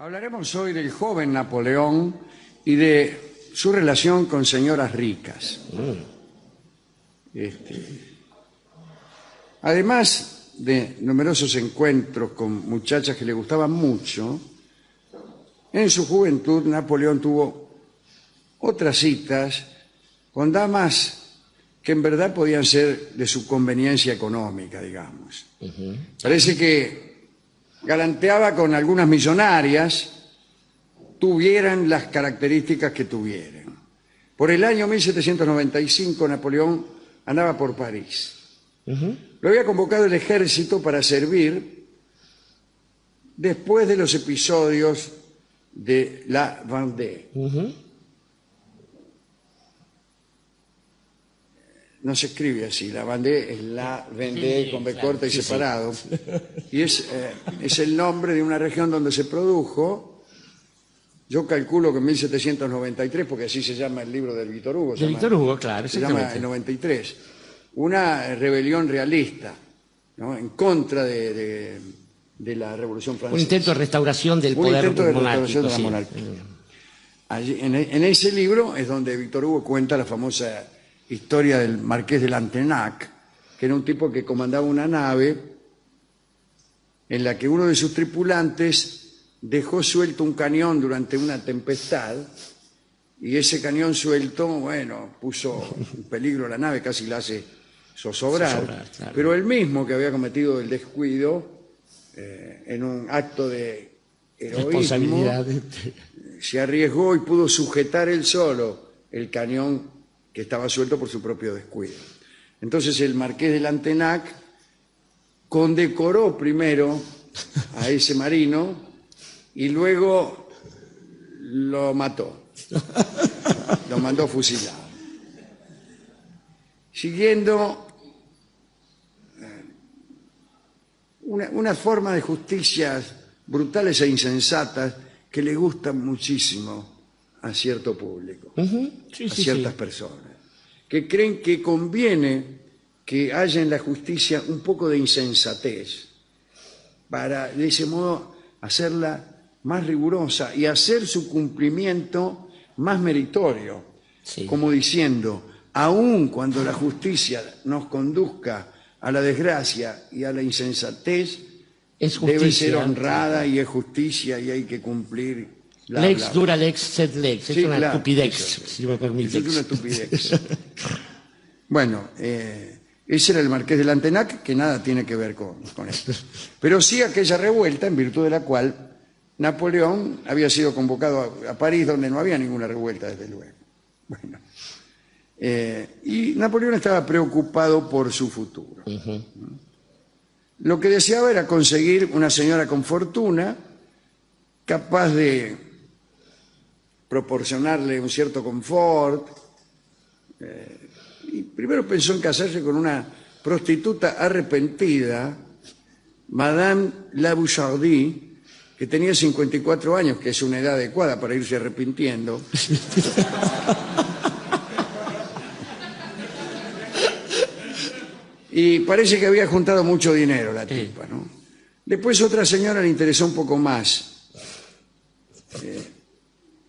Hablaremos hoy del joven Napoleón y de su relación con señoras ricas. Además de numerosos encuentros con muchachas que le gustaban mucho, en su juventud Napoleón tuvo otras citas con damas que en verdad podían ser de su conveniencia económica, digamos. Parece que galanteaba con algunas millonarias, tuvieran las características que tuvieran. Por el año 1795 Napoleón andaba por París. Lo había convocado el ejército para servir después de los episodios de la Vendée. No se escribe así, la Vendée es la Vendée con B corta y separado. Y es el nombre de una región donde se produjo, yo calculo que en 1793, porque así se llama el libro de Víctor Hugo. De Víctor Hugo, claro. Se llama el 93. Una rebelión realista, ¿no?, en contra de la Revolución Francesa. Un intento de restauración del poder monárquico. Un intento de restauración de la monarquía. Allí, en ese libro es donde Víctor Hugo cuenta la famosa historia del marqués de Lantenac, que era un tipo que comandaba una nave en la que uno de sus tripulantes dejó suelto un cañón durante una tempestad y ese cañón suelto, bueno, puso en peligro la nave, casi la hace zozobrar, claro. Pero él mismo que había cometido el descuido en un acto de heroísmo se arriesgó y pudo sujetar él solo el cañón que estaba suelto por su propio descuido. Entonces el marqués de Lantenac condecoró primero a ese marino y luego lo mató. Lo mandó fusilado. Siguiendo una forma de justicias brutales e insensatas que le gustan muchísimo a cierto público, a ciertas personas, que creen que conviene que haya en la justicia un poco de insensatez para, de ese modo, hacerla más rigurosa y hacer su cumplimiento más meritorio, como diciendo, aun cuando la justicia nos conduzca a la desgracia y a la insensatez, debe ser honrada y es justicia y hay que cumplir. Lex dura lex sed lex. Es una estupidez, si me permite. Es una estupidez. Bueno, ese era el marqués de Lantenac, que nada tiene que ver con esto. Pero sí aquella revuelta en virtud de la cual Napoleón había sido convocado a París, donde no había ninguna revuelta, desde luego. Bueno, y Napoleón estaba preocupado por su futuro. Lo que deseaba era conseguir una señora con fortuna, capaz de proporcionarle un cierto confort. Y primero pensó en casarse con una prostituta arrepentida, Madame La Bouchardie, que tenía 54 años, que es una edad adecuada para irse arrepintiendo. Y parece que había juntado mucho dinero la tipa, ¿no? Después otra señora le interesó un poco más.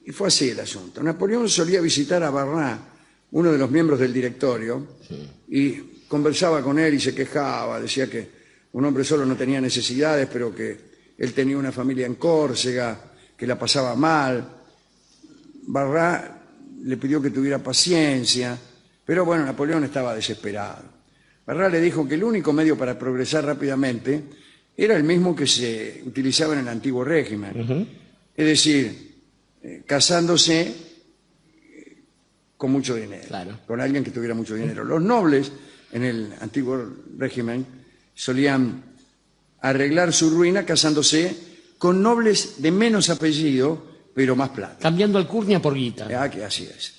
Y fue así el asunto. Napoleón solía visitar a Barras, uno de los miembros del directorio, y conversaba con él y se quejaba, decía que un hombre solo no tenía necesidades, pero que él tenía una familia en Córcega, que la pasaba mal. Barras le pidió que tuviera paciencia, pero bueno, Napoleón estaba desesperado. Barras le dijo que el único medio para progresar rápidamente era el mismo que se utilizaba en el antiguo régimen. Es decir, casándose con mucho dinero, con alguien que tuviera mucho dinero. Los nobles en el antiguo régimen solían arreglar su ruina casándose con nobles de menos apellido, pero más plata. Cambiando alcurnia por guita. Que así es.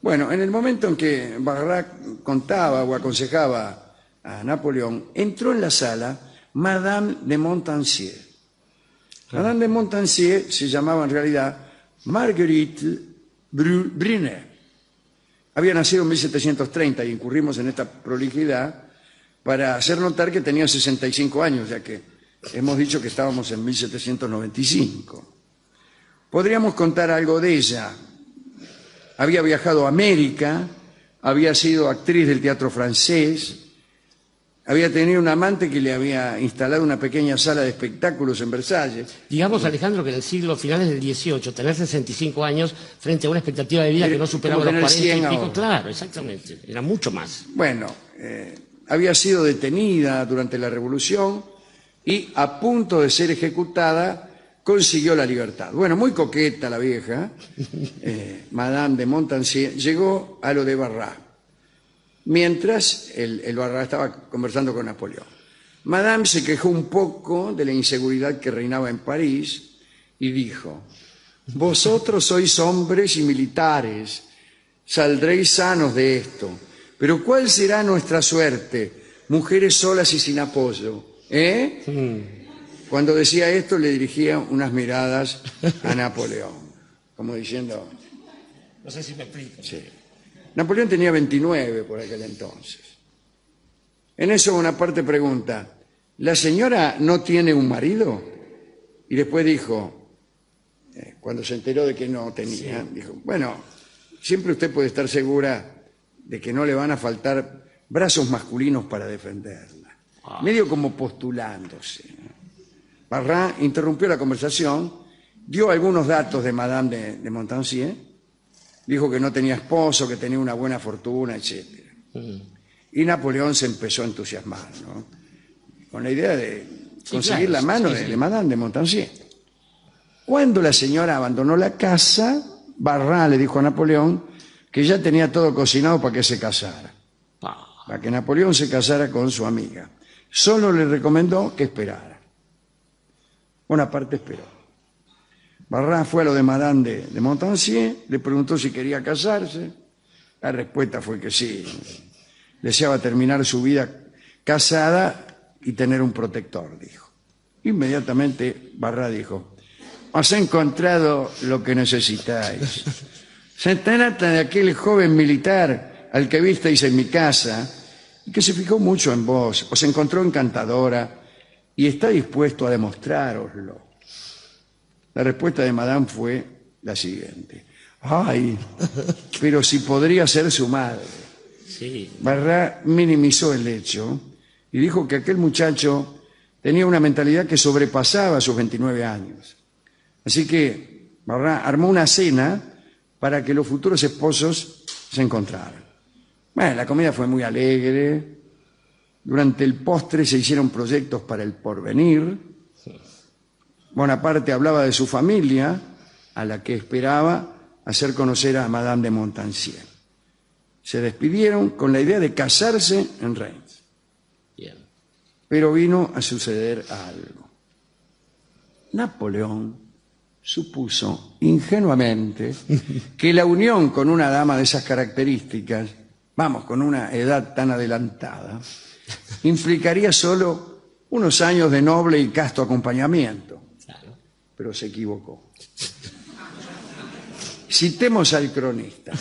Bueno, en el momento en que Barras contaba o aconsejaba a Napoleón, entró en la sala Madame de Montpensier. Madame de Montpensier se llamaba en realidad Marguerite Brunet. Había nacido en 1730 y incurrimos en esta prolijidad para hacer notar que tenía 65 años, ya que hemos dicho que estábamos en 1795. podríamos contar algo de ella. Había viajado a América, había sido actriz del teatro francés, había tenido un amante que le había instalado una pequeña sala de espectáculos en Versalles. Digamos, Alejandro, que en el siglo finales del XVIII, tener 65 años frente a una expectativa de vida que no superaba los 40 y pico, claro, exactamente, era mucho más. Bueno, había sido detenida durante la Revolución y a punto de ser ejecutada consiguió la libertad. Bueno, muy coqueta la vieja, Madame de Montpensier, llegó a lo de Barras, mientras el Barras estaba conversando con Napoleón. Madame se quejó un poco de la inseguridad que reinaba en París y dijo: vosotros sois hombres y militares, saldréis sanos de esto, pero ¿cuál será nuestra suerte? Mujeres solas y sin apoyo, ¿eh? Cuando decía esto le dirigía unas miradas a Napoleón, como diciendo... No sé si me explico. Sí. Napoleón tenía 29 por aquel entonces. En eso Bonaparte pregunta: ¿la señora no tiene un marido? Y después dijo, cuando se enteró de que no tenía, dijo: bueno, siempre usted puede estar segura de que no le van a faltar brazos masculinos para defenderla. Medio como postulándose. Barras interrumpió la conversación, dio algunos datos de Madame de Montpensier, dijo que no tenía esposo, que tenía una buena fortuna, etc. Y Napoleón se empezó a entusiasmar, ¿no? Con la idea de conseguir la mano de Madame de Montpensier. Cuando la señora abandonó la casa, Barras le dijo a Napoleón que ya tenía todo cocinado para que se casara, para que Napoleón se casara con su amiga. Solo le recomendó que esperara. Bonaparte esperó. Barras fue a lo de Madame de Montpensier, le preguntó si quería casarse. La respuesta fue que sí. Deseaba terminar su vida casada y tener un protector, dijo. Inmediatamente Barras dijo: os he encontrado lo que necesitáis. Se trata de aquel joven militar al que visteis en mi casa y que se fijó mucho en vos. Os encontró encantadora y está dispuesto a demostrároslo. La respuesta de Madame fue la siguiente: ay, pero si podría ser su madre. Sí. Barras minimizó el hecho y dijo que aquel muchacho tenía una mentalidad que sobrepasaba sus 29 años. Así que Barras armó una cena para que los futuros esposos se encontraran. Bueno, la comida fue muy alegre. Durante el postre se hicieron proyectos para el porvenir. Bonaparte hablaba de su familia, a la que esperaba hacer conocer a Madame de Montpensier. Se despidieron con la idea de casarse en Reims. Bien. Pero vino a suceder algo. Napoleón supuso ingenuamente que la unión con una dama de esas características, vamos, con una edad tan adelantada, implicaría solo unos años de noble y casto acompañamiento. Claro. Pero se equivocó. Citemos al cronista.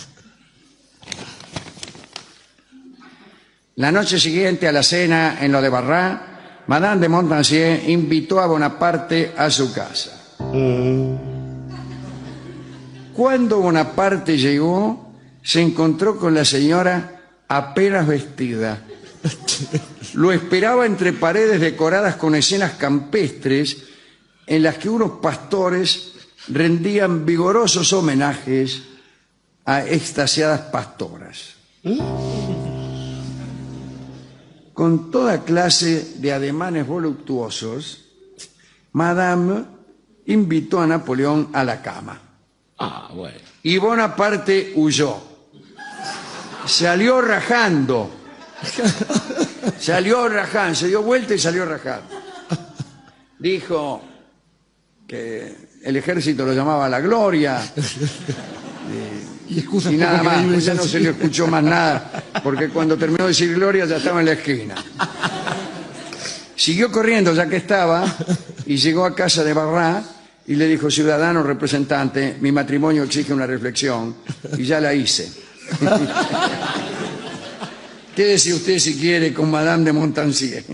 La noche siguiente a la cena en lo de Barras, Madame de Montpensier invitó a Bonaparte a su casa. Cuando Bonaparte llegó, se encontró con la señora apenas vestida. Lo esperaba entre paredes decoradas con escenas campestres en las que unos pastores rendían vigorosos homenajes a extasiadas pastoras. Con toda clase de ademanes voluptuosos, Madame invitó a Napoleón a la cama. Bueno. Y Bonaparte huyó. Salió rajando. Se dio vuelta y salió rajando. Dijo que el ejército lo llamaba la gloria. Y nada más, pues ya no se le escuchó más nada, porque cuando terminó de decir gloria ya estaba en la esquina. Siguió corriendo ya que estaba y llegó a casa de Barras y le dijo: ciudadano representante, mi matrimonio exige una reflexión y ya la hice. Quédese usted si quiere con Madame de Montpensier.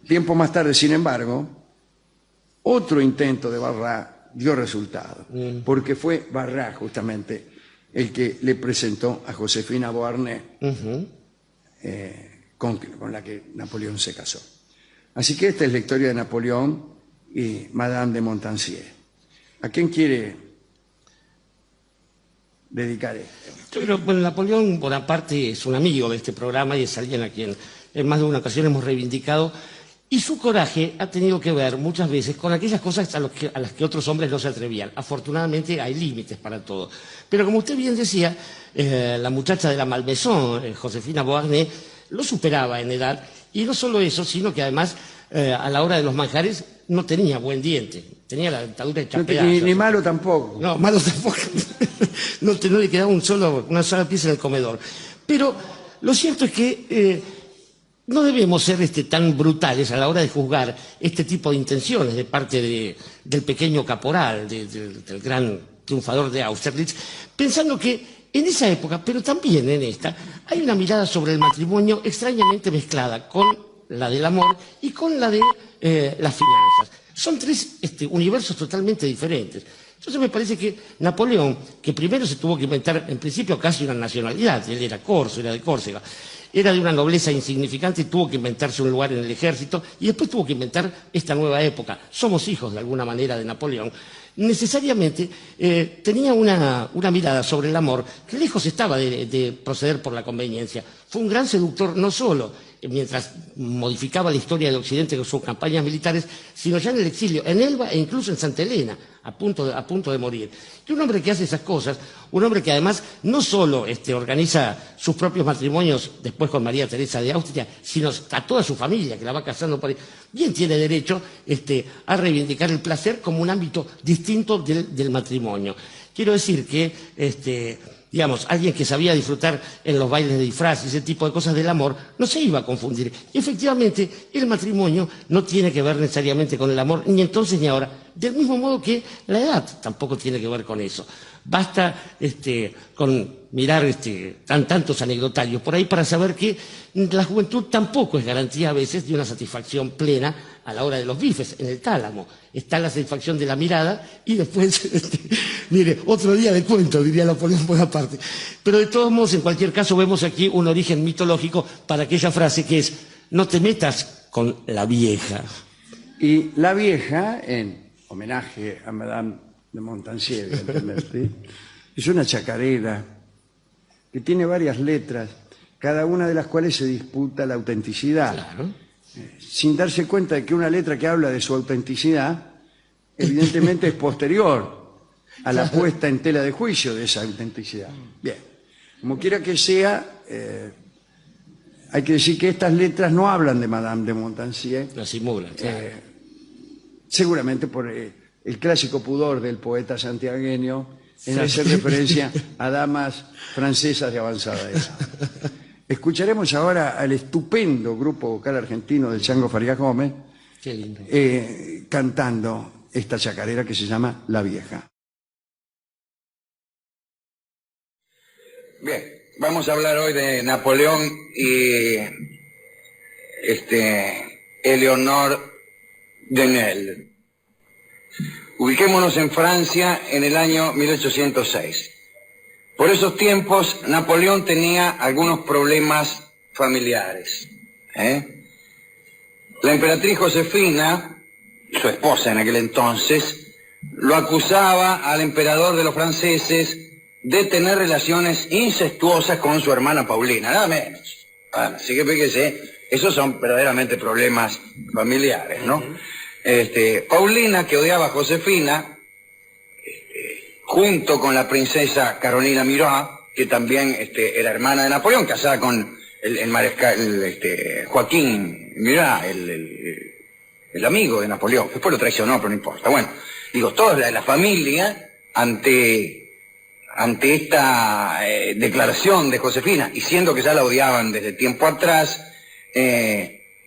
Tiempo más tarde, sin embargo, otro intento de Barras dio resultado, porque fue Barrá justamente el que le presentó a Josefina Beauharnais, con la que Napoleón se casó. Así que esta es la historia de Napoleón y Madame de Montpensier. ¿A quién quiere dedicar esto? Yo creo que Napoleón Bonaparte es un amigo de este programa y es alguien a quien en más de una ocasión hemos reivindicado, y su coraje ha tenido que ver muchas veces con aquellas cosas a las que otros hombres no se atrevían. Afortunadamente hay límites para todo. Pero como usted bien decía, la muchacha de la Malmaison, Josefina Beauharnais, lo superaba en edad, y no solo eso, sino que además a la hora de los manjares no tenía buen diente, tenía la dentadura hecha pedazos. Ni malo tampoco. No, malo tampoco. No le quedaba una sola pieza en el comedor. Pero lo cierto es que no debemos ser tan brutales a la hora de juzgar este tipo de intenciones de parte del pequeño caporal, del gran triunfador de Austerlitz, pensando que en esa época, pero también en esta, hay una mirada sobre el matrimonio extrañamente mezclada con la del amor y con la de las finanzas. Son tres universos totalmente diferentes. Entonces me parece que Napoleón, que primero se tuvo que inventar en principio casi una nacionalidad, él era corso, era de Córcega, era de una nobleza insignificante y tuvo que inventarse un lugar en el ejército, y después tuvo que inventar esta nueva época. Somos hijos de alguna manera de Napoleón. Necesariamente tenía una mirada sobre el amor que lejos estaba de proceder por la conveniencia. Fue un gran seductor no solo mientras modificaba la historia de Occidente con sus campañas militares, sino ya en el exilio, en Elba e incluso en Santa Elena, a punto de morir. Y un hombre que hace esas cosas, un hombre que además no solo organiza sus propios matrimonios después con María Teresa de Austria, sino a toda su familia que la va casando por ahí, bien tiene derecho a reivindicar el placer como un ámbito distinto del matrimonio. Quiero decir que digamos, alguien que sabía disfrutar en los bailes de disfraz y ese tipo de cosas del amor, no se iba a confundir. Y efectivamente, el matrimonio no tiene que ver necesariamente con el amor, ni entonces ni ahora, del mismo modo que la edad tampoco tiene que ver con eso. Basta con mirar tantos anecdotarios por ahí para saber que la juventud tampoco es garantía a veces de una satisfacción plena a la hora de los bifes, en el tálamo. Está la satisfacción de la mirada y después, mire, otro día de cuento, diría Napoleón Bonaparte. Pero de todos modos, en cualquier caso, vemos aquí un origen mitológico para aquella frase que es: no te metas con la vieja. Y la vieja, en homenaje a Madame de Montpensier, evidentemente, es una chacarera que tiene varias letras, cada una de las cuales se disputa la autenticidad. Claro. Sin darse cuenta de que una letra que habla de su autenticidad, evidentemente es posterior a la puesta en tela de juicio de esa autenticidad. Bien, como quiera que sea, hay que decir que estas letras no hablan de Madame de Montpensier. Las simulan, claro. Seguramente por el clásico pudor del poeta santiagueño en hacer referencia a damas francesas de avanzada edad. Escucharemos ahora al estupendo grupo vocal argentino del Chango Farías Gómez. Qué lindo. Cantando esta chacarera que se llama La Vieja. Bien, vamos a hablar hoy de Napoleón y Eleonore de Nesle. Ubiquémonos en Francia en el año 1806. Por esos tiempos, Napoleón tenía algunos problemas familiares. La emperatriz Josefina, su esposa en aquel entonces, lo acusaba al emperador de los franceses de tener relaciones incestuosas con su hermana Paulina, nada menos. Así que fíjese, esos son verdaderamente problemas familiares, ¿no? Paulina, que odiaba a Josefina, junto con la princesa Carolina Murat, que también era hermana de Napoleón, casada con el mariscal Joaquín Murat, el amigo de Napoleón. Después lo traicionó, pero no importa. Bueno, digo, toda la familia, ante esta declaración de Josefina, y siendo que ya la odiaban desde tiempo atrás,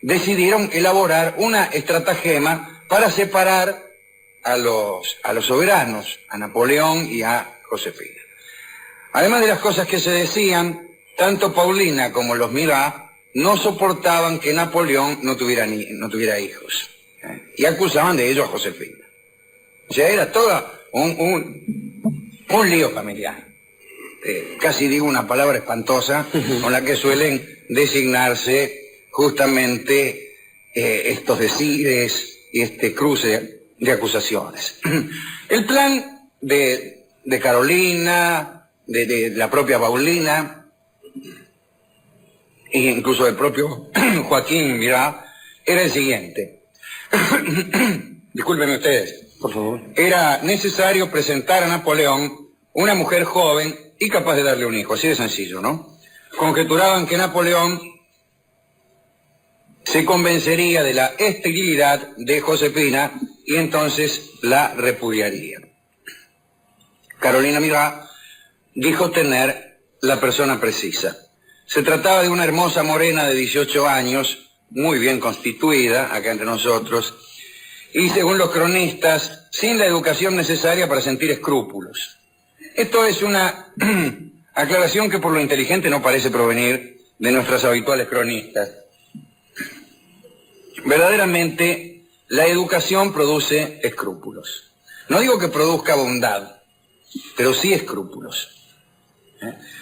decidieron elaborar una estratagema para separar a los soberanos, a Napoleón y a Josefina. Además de las cosas que se decían, tanto Paulina como los Murat no soportaban que Napoleón no tuviera hijos, y acusaban de ello a Josefina. O sea, era todo un lío familiar. Casi digo una palabra espantosa con la que suelen designarse justamente estos decires y este cruce de acusaciones. El plan de Carolina, de la propia Paulina, e incluso del propio Joaquín Mirá, era el siguiente. Discúlpenme ustedes. Por favor. Era necesario presentar a Napoleón una mujer joven y capaz de darle un hijo, así de sencillo, ¿no? Conjeturaban que Napoleón se convencería de la esterilidad de Josefina y entonces la repudiaría. Carolina Mirá dijo tener la persona precisa. Se trataba de una hermosa morena de 18 años, muy bien constituida, acá entre nosotros, y según los cronistas, sin la educación necesaria para sentir escrúpulos. Esto es una aclaración que por lo inteligente no parece provenir de nuestras habituales cronistas. Verdaderamente, la educación produce escrúpulos. No digo que produzca bondad, pero sí escrúpulos.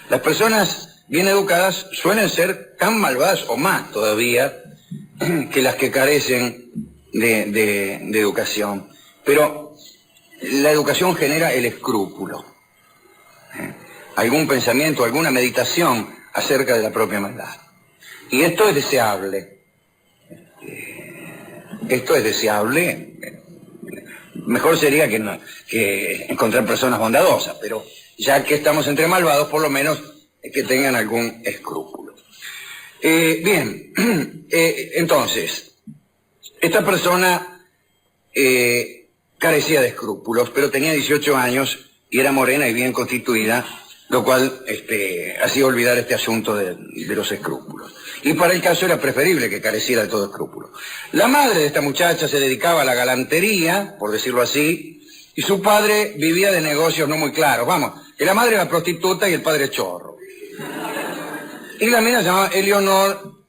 Las personas bien educadas suelen ser tan malvadas o más todavía que las que carecen de educación. Pero la educación genera el escrúpulo. Algún pensamiento, alguna meditación acerca de la propia maldad. Y esto es deseable. Esto es deseable. Mejor sería que encontrar personas bondadosas, pero ya que estamos entre malvados, por lo menos que tengan algún escrúpulo. Bien, entonces, esta persona carecía de escrúpulos, pero tenía 18 años y era morena y bien constituida, lo cual hacía olvidar este asunto de los escrúpulos. Y para el caso era preferible que careciera de todo escrúpulo. La madre de esta muchacha se dedicaba a la galantería, por decirlo así, y su padre vivía de negocios no muy claros. Vamos, que la madre era prostituta y el padre chorro. Y la mina se llamaba Eleonor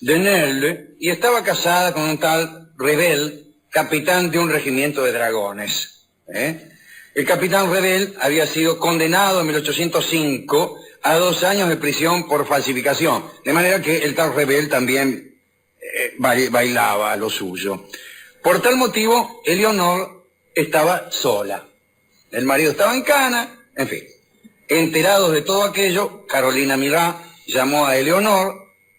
de Nesle y estaba casada con un tal Rebel, capitán de un regimiento de dragones. El capitán Rebel había sido condenado en 1805 a 2 años de prisión por falsificación, de manera que el tal Rebel también bailaba lo suyo. Por tal motivo, Eleonor estaba sola. El marido estaba en cana, en fin. Enterados de todo aquello, Carolina Mirá llamó a Eleonor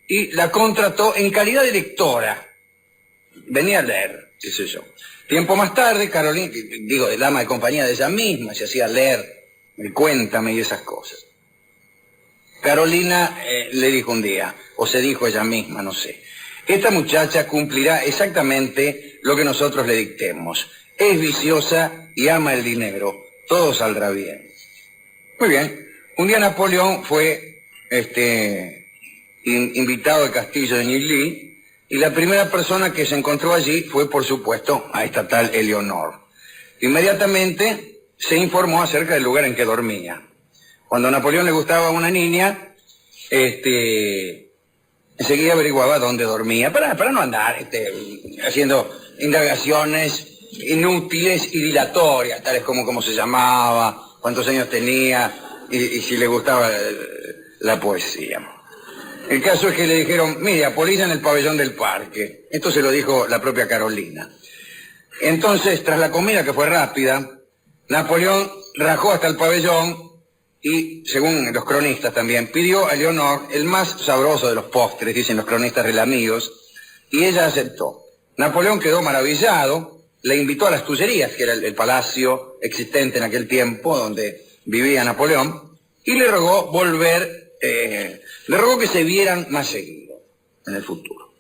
y la contrató en calidad de lectora. Venía a leer, qué sé yo. Tiempo más tarde, Carolina, digo, de dama de compañía de ella misma, se hacía leer el Cuéntame y esas cosas. Carolina le dijo un día, o se dijo ella misma, no sé, esta muchacha cumplirá exactamente lo que nosotros le dictemos. Es viciosa y ama el dinero, todo saldrá bien. Muy bien, un día Napoleón fue invitado al castillo de Nilly, y la primera persona que se encontró allí fue, por supuesto, a esta tal Eleonor. Inmediatamente se informó acerca del lugar en que dormía. Cuando a Napoleón le gustaba una niña, enseguida averiguaba dónde dormía, para no andar haciendo indagaciones inútiles y dilatorias, tales como cómo se llamaba, cuántos años tenía y si le gustaba la poesía. El caso es que le dijeron, mire, apolilla en el pabellón del parque. Esto se lo dijo la propia Carolina. Entonces, tras la comida, que fue rápida, Napoleón rajó hasta el pabellón y, según los cronistas también, pidió a Eleonor el más sabroso de los postres, dicen los cronistas relamidos, y ella aceptó. Napoleón quedó maravillado, le invitó a las Tullerías, que era el palacio existente en aquel tiempo donde vivía Napoleón, y le rogó le rogó que se vieran más seguido en el futuro.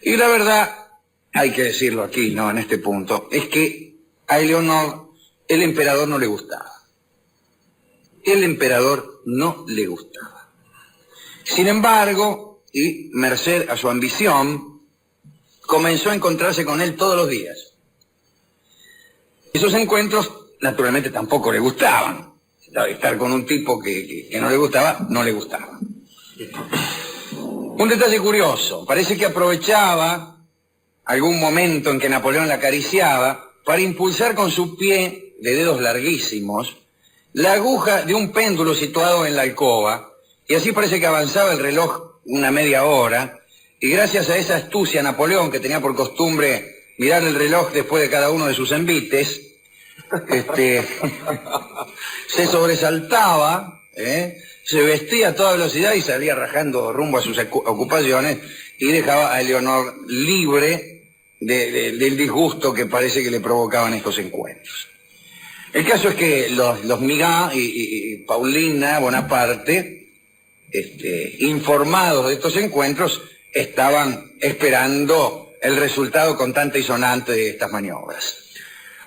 Y la verdad, hay que decirlo aquí, ¿no?, en este punto, es que a Eleonor el emperador no le gustaba. El emperador no le gustaba. Sin embargo, y merced a su ambición, comenzó a encontrarse con él todos los días. Esos encuentros, naturalmente, tampoco le gustaban. Estar con un tipo que no le gustaba, no le gustaba. Un detalle curioso, parece que aprovechaba algún momento en que Napoleón la acariciaba para impulsar con su pie, de dedos larguísimos, la aguja de un péndulo situado en la alcoba, y así parece que avanzaba el reloj una media hora, y gracias a esa astucia Napoleón, que tenía por costumbre mirar el reloj después de cada uno de sus envites, se sobresaltaba, se vestía a toda velocidad y salía rajando rumbo a sus ocupaciones y dejaba a Eleonor libre del disgusto que parece que le provocaban estos encuentros. El caso es que los Migá y Paulina Bonaparte, informados de estos encuentros, estaban esperando el resultado contante y sonante de estas maniobras.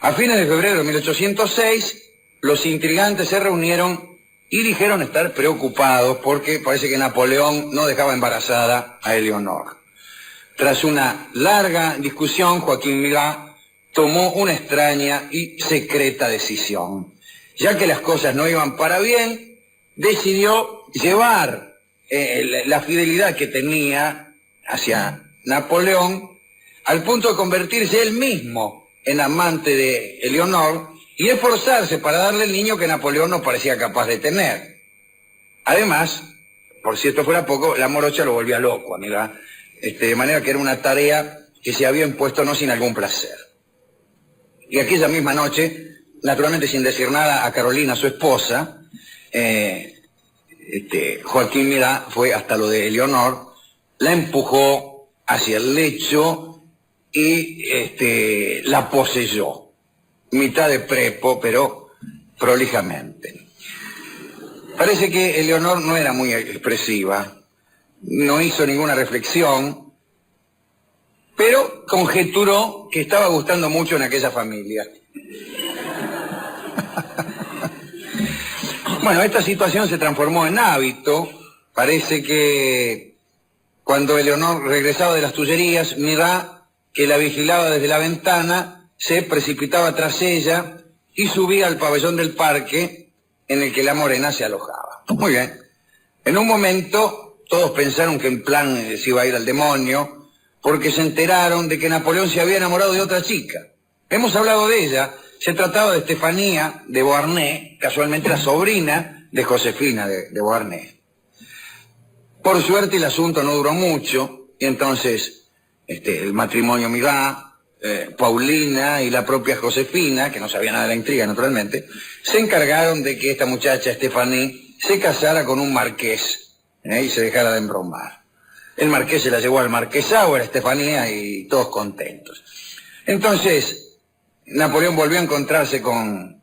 A fines de febrero de 1806, los intrigantes se reunieron y dijeron estar preocupados porque parece que Napoleón no dejaba embarazada a Eleonor. Tras una larga discusión, Joaquín Milá tomó una extraña y secreta decisión. Ya que las cosas no iban para bien, decidió llevar la fidelidad que tenía hacia Napoleón al punto de convertirse él mismo en amante de Eleonor y esforzarse para darle el niño que Napoleón no parecía capaz de tener. Además, por si esto fuera poco, la morocha lo volvía loco, amiga. De manera que era una tarea que se había impuesto no sin algún placer. Y aquella misma noche, naturalmente sin decir nada a Carolina, su esposa, Joaquín Milá fue hasta lo de Eleonor, la empujó hacia el lecho y la poseyó. Mitad de prepo, pero prolijamente. Parece que Eleonor no era muy expresiva, no hizo ninguna reflexión, pero conjeturó que estaba gustando mucho en aquella familia. Bueno, esta situación se transformó en hábito. Parece que cuando Eleonor regresaba de las Tullerías, Milá, que la vigilaba desde la ventana, se precipitaba tras ella y subía al pabellón del parque en el que la morena se alojaba. Muy bien. En un momento todos pensaron que el plan se iba a ir al demonio porque se enteraron de que Napoleón se había enamorado de otra chica. Hemos hablado de ella. Se trataba de Estefanía de Beauharnais, casualmente la sobrina de Josefina de Beauharnais. Por suerte el asunto no duró mucho y entonces el matrimonio Milá, Paulina y la propia Josefina, que no sabía nada de la intriga naturalmente, se encargaron de que esta muchacha Estefanía se casara con un marqués y se dejara de embromar. El marqués se la llevó al marquesado, a Estefanía, y todos contentos. Entonces Napoleón volvió a encontrarse con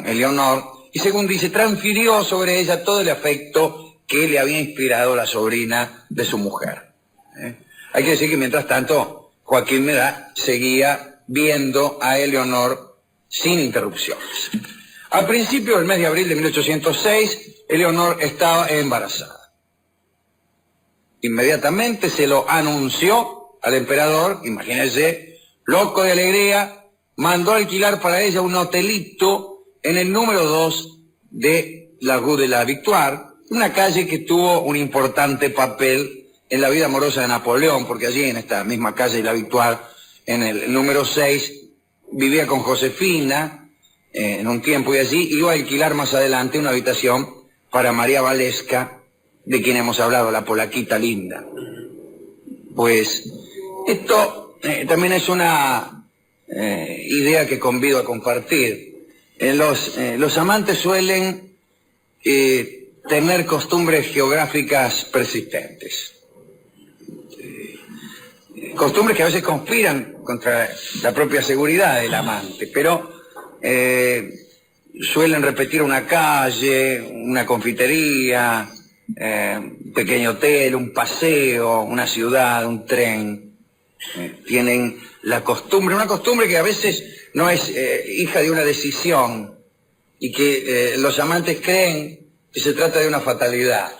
Eleonor y, según dice, transfirió sobre ella todo el afecto que le había inspirado la sobrina de su mujer. Hay que decir que mientras tanto Joaquín Milá seguía viendo a Eleonor sin interrupciones. A principios del mes de abril de 1806, Eleonor estaba embarazada. Inmediatamente se lo anunció al emperador, imagínense, loco de alegría, mandó alquilar para ella un hotelito en el número 2 de la Rue de la Victoire, una calle que tuvo un importante papel en la vida amorosa de Napoleón, porque allí en esta misma calle de la Victoire, en el número 6, vivía con Josefina en un tiempo y allí iba a alquilar más adelante una habitación para María Valesca, de quien hemos hablado, la polaquita linda. Pues esto también es una idea que convido a compartir. Los amantes suelen tener costumbres geográficas persistentes. Costumbres que a veces conspiran contra la propia seguridad del amante, pero suelen repetir una calle, una confitería, un pequeño hotel, un paseo, una ciudad, un tren. Tienen la costumbre, una costumbre que a veces no es hija de una decisión y que los amantes creen que se trata de una fatalidad.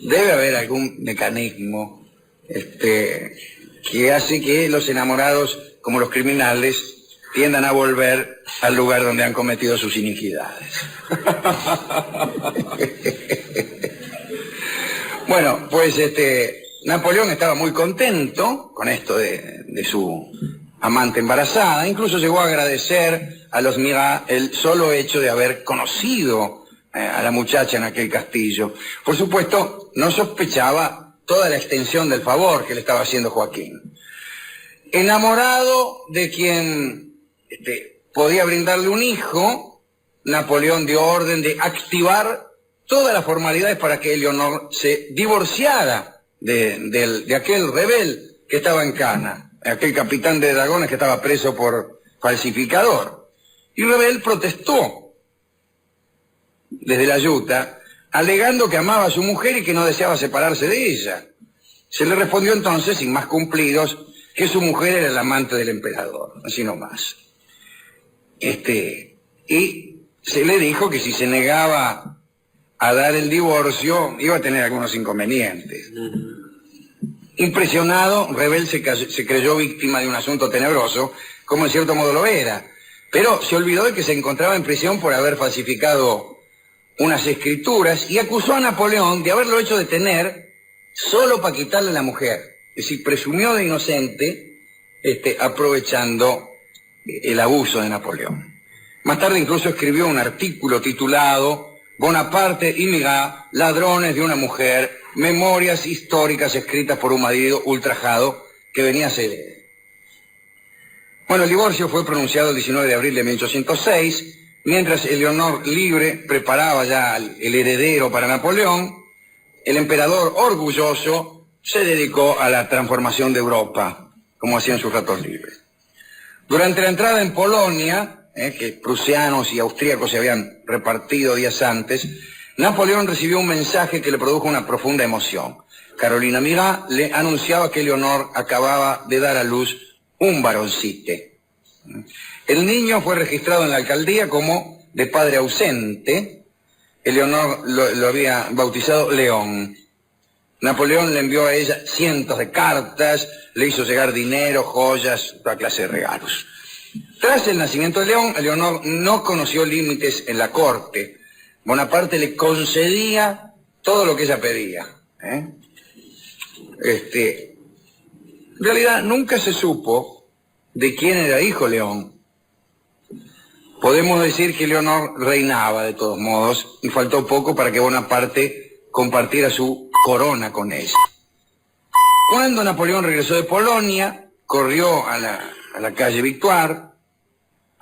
Debe haber algún mecanismo que hace que los enamorados, como los criminales, tiendan a volver al lugar donde han cometido sus iniquidades. Bueno, pues Napoleón estaba muy contento con esto de su amante embarazada. Incluso llegó a agradecer a los Murat el solo hecho de haber conocido a la muchacha en aquel castillo. Por supuesto, no sospechaba toda la extensión del favor que le estaba haciendo Joaquín. Enamorado de quien podía brindarle un hijo, Napoleón dio orden de activar todas las formalidades para que Eleonor se divorciara de aquel rebel que estaba en Cana, aquel capitán de dragones que estaba preso por falsificador. Y Rebel protestó desde la yuta, alegando que amaba a su mujer y que no deseaba separarse de ella. Se le respondió entonces, sin más cumplidos, que su mujer era el amante del emperador, así nomás. Y se le dijo que si se negaba a dar el divorcio, iba a tener algunos inconvenientes. Impresionado, Rebel se creyó víctima de un asunto tenebroso, como en cierto modo lo era, pero se olvidó de que se encontraba en prisión por haber falsificado unas escrituras y acusó a Napoleón de haberlo hecho detener solo para quitarle a la mujer. Es decir, presumió de inocente, aprovechando el abuso de Napoleón. Más tarde incluso escribió un artículo titulado Bonaparte y Murat, ladrones de una mujer, memorias históricas escritas por un marido ultrajado que venía a ser él. Bueno, el divorcio fue pronunciado el 19 de abril de 1806, mientras Eleonor libre preparaba ya el heredero para Napoleón. El emperador, orgulloso, se dedicó a la transformación de Europa, como hacían sus ratos libres. Durante la entrada en Polonia, que prusianos y austríacos se habían repartido días antes, Napoleón recibió un mensaje que le produjo una profunda emoción. Carolina Murat le anunciaba que Eleonor acababa de dar a luz un varoncite. El niño fue registrado en la alcaldía como de padre ausente. Eleonor lo había bautizado León. Napoleón le envió a ella cientos de cartas, le hizo llegar dinero, joyas, toda clase de regalos. Tras el nacimiento de León, Eleonor no conoció límites en la corte. Bonaparte le concedía todo lo que ella pedía. En realidad nunca se supo de quién era hijo León. Podemos decir que Eleonor reinaba de todos modos y faltó poco para que Bonaparte compartiera su corona con ella. Cuando Napoleón regresó de Polonia, corrió a la calle Victoire.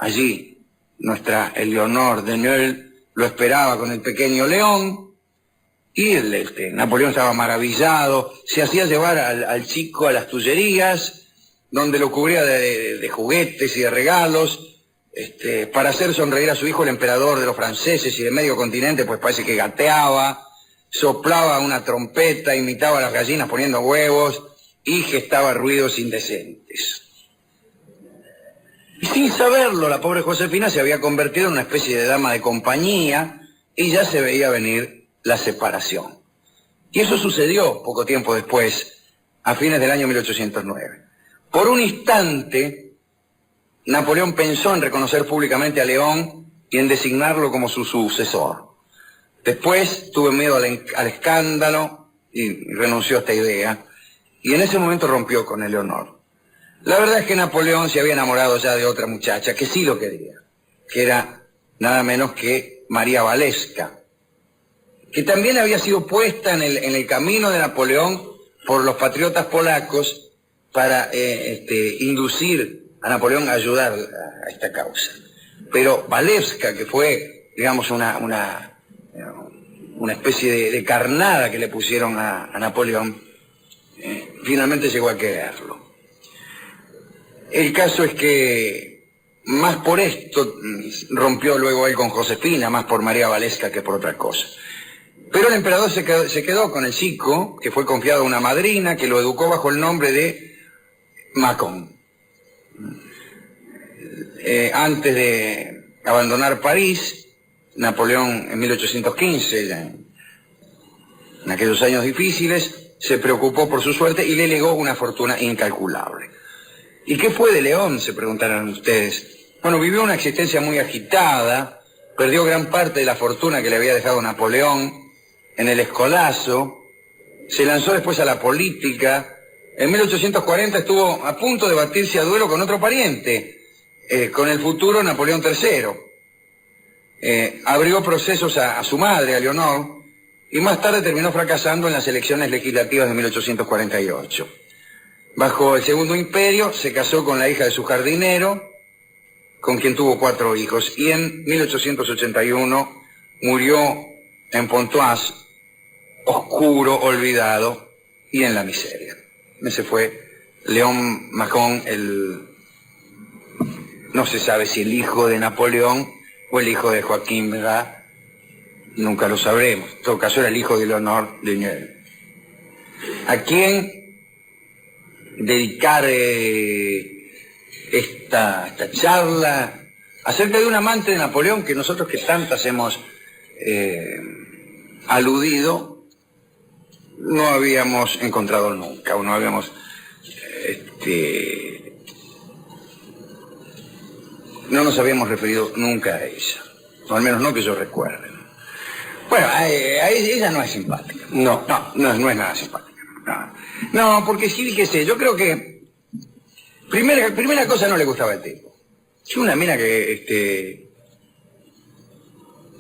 Allí nuestra Eleonor de Neuilly lo esperaba con el pequeño León y Napoleón estaba maravillado, se hacía llevar al chico a las Tullerías, donde lo cubría de juguetes y de regalos, para hacer sonreír a su hijo el emperador de los franceses y de medio continente, pues parece que gateaba, soplaba una trompeta, imitaba a las gallinas poniendo huevos y gestaba ruidos indecentes. Y sin saberlo, la pobre Josefina se había convertido en una especie de dama de compañía y ya se veía venir la separación. Y eso sucedió poco tiempo después, a fines del año 1809. Por un instante, Napoleón pensó en reconocer públicamente a León y en designarlo como su sucesor. Después tuvo miedo al escándalo y renunció a esta idea. Y en ese momento rompió con Eleonor. La verdad es que Napoleón se había enamorado ya de otra muchacha que sí lo quería, que era nada menos que María Walewska, que también había sido puesta en el camino de Napoleón por los patriotas polacos para inducir a Napoleón a ayudar a esta causa. Pero Walewska, que fue, digamos, una especie de carnada que le pusieron a Napoleón, finalmente llegó a quererlo. El caso es que más por esto rompió luego él con Josefina, más por María Walewska que por otra cosa. Pero el emperador se quedó con el chico, que fue confiado a una madrina, que lo educó bajo el nombre de Macon. Antes de abandonar París, Napoleón en 1815, en aquellos años difíciles, se preocupó por su suerte y le legó una fortuna incalculable. ¿Y qué fue de León?, se preguntarán ustedes. Bueno, vivió una existencia muy agitada, perdió gran parte de la fortuna que le había dejado Napoleón en el escolazo, se lanzó después a la política, En 1840 estuvo a punto de batirse a duelo con otro pariente, con el futuro Napoleón III. Abrió procesos a su madre, a Leonor, y más tarde terminó fracasando en las elecciones legislativas de 1848. Bajo el Segundo Imperio se casó con la hija de su jardinero, con quien tuvo 4 hijos, y en 1881 murió en Pontoise, oscuro, olvidado y en la miseria. Ese fue León Macón, no se sabe si el hijo de Napoleón o el hijo de Joaquín Murat, nunca lo sabremos. En todo caso era el hijo de Leonor de Niel. ¿A quién dedicar esta charla acerca de un amante de Napoleón que nosotros que tantas hemos aludido no habíamos encontrado nunca, o no habíamos no nos habíamos referido nunca a ella, o al menos no que yo recuerde. Bueno, ella no es simpática. No es nada simpática. No, porque sí, qué sé, yo creo que primera cosa, no le gustaba el tipo. Es una mina que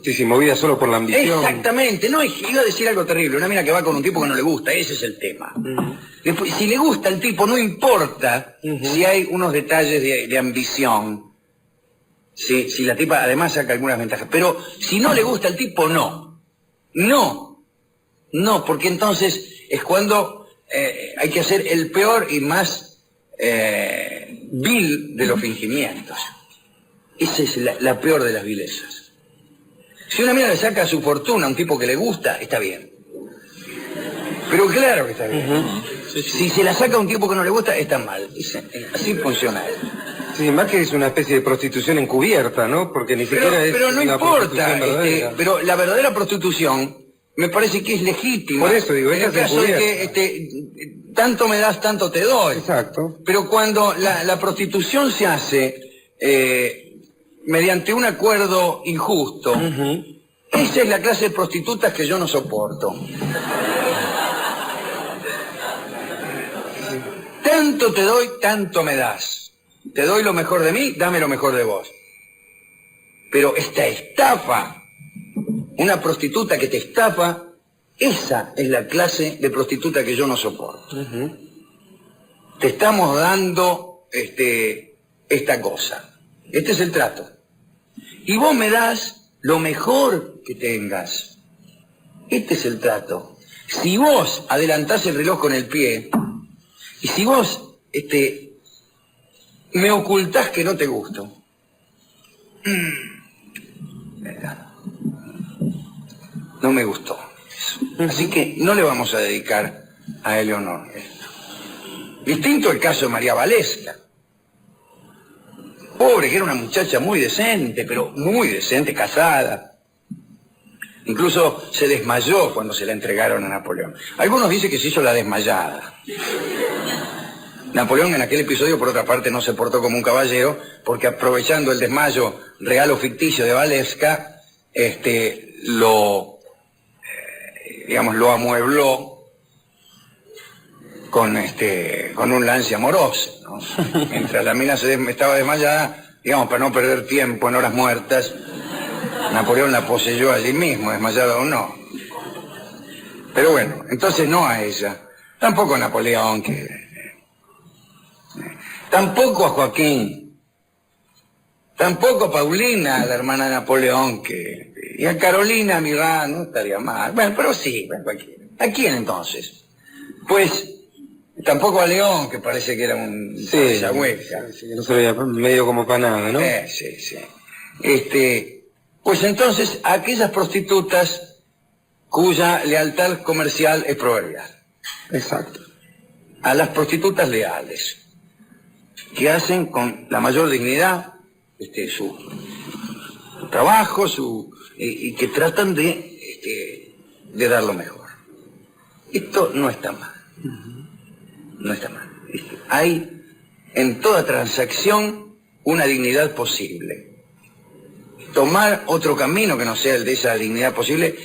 Sí, movida solo por la ambición. Exactamente, no, iba a decir algo terrible, una mina que va con un tipo que no le gusta, ese es el tema. Después, si le gusta el tipo, no importa si hay unos detalles de ambición, si la tipa además saca algunas ventajas, pero si no le gusta el tipo, no, porque entonces es cuando hay que hacer el peor y más vil de los fingimientos. Esa es la peor de las vilezas. Si una mina le saca su fortuna a un tipo que le gusta, está bien. Pero claro que está bien. Si se la saca a un tipo que no le gusta, está mal. Así funciona eso. Sí, más que es una especie de prostitución encubierta, ¿no? Porque ni siquiera es pero no una importa, prostitución verdadera. pero la verdadera prostitución me parece que es legítima. Por eso digo, en el caso de que tanto me das, tanto te doy. Exacto. Pero cuando la prostitución se hace mediante un acuerdo injusto, esa es la clase de prostitutas que yo no soporto. Tanto te doy, tanto me das. Te doy lo mejor de mí, dame lo mejor de vos. Pero esta estafa, una prostituta que te estafa, esa es la clase de prostituta que yo no soporto. Te estamos dando esta cosa. Este es el trato. Y vos me das lo mejor que tengas. Este es el trato. Si vos adelantás el reloj con el pie, y si vos me ocultás que no te gusto, no me gustó eso. Así que no le vamos a dedicar a Eleonor esto. Distinto el caso de María Valesca. Pobre, que era una muchacha muy decente, pero muy decente, casada. Incluso se desmayó cuando se la entregaron a Napoleón. Algunos dicen que se hizo la desmayada. Napoleón en aquel episodio, por otra parte, no se portó como un caballero, porque aprovechando el desmayo real o ficticio de Valesca, lo amuebló con un lance amoroso, ¿no? Mientras la mina estaba desmayada, digamos, para no perder tiempo en horas muertas, Napoleón la poseyó allí mismo, desmayada o no. Pero bueno, entonces no a ella, tampoco a Napoleón, tampoco a Joaquín, tampoco a Paulina, la hermana de Napoleón, y a Carolina Murat no estaría mal. Bueno, pero sí, bueno, cualquiera. ¿A quién entonces? Pues tampoco a León, que parece que era un hueca. Sí, no se veía medio como para nada, ¿no? Sí. Pues entonces a aquellas prostitutas cuya lealtad comercial es proverbial. Exacto. A las prostitutas leales, que hacen con la mayor dignidad su trabajo, y que tratan de dar lo mejor. Esto no está mal. No está mal. Hay en toda transacción una dignidad posible. Tomar otro camino que no sea el de esa dignidad posible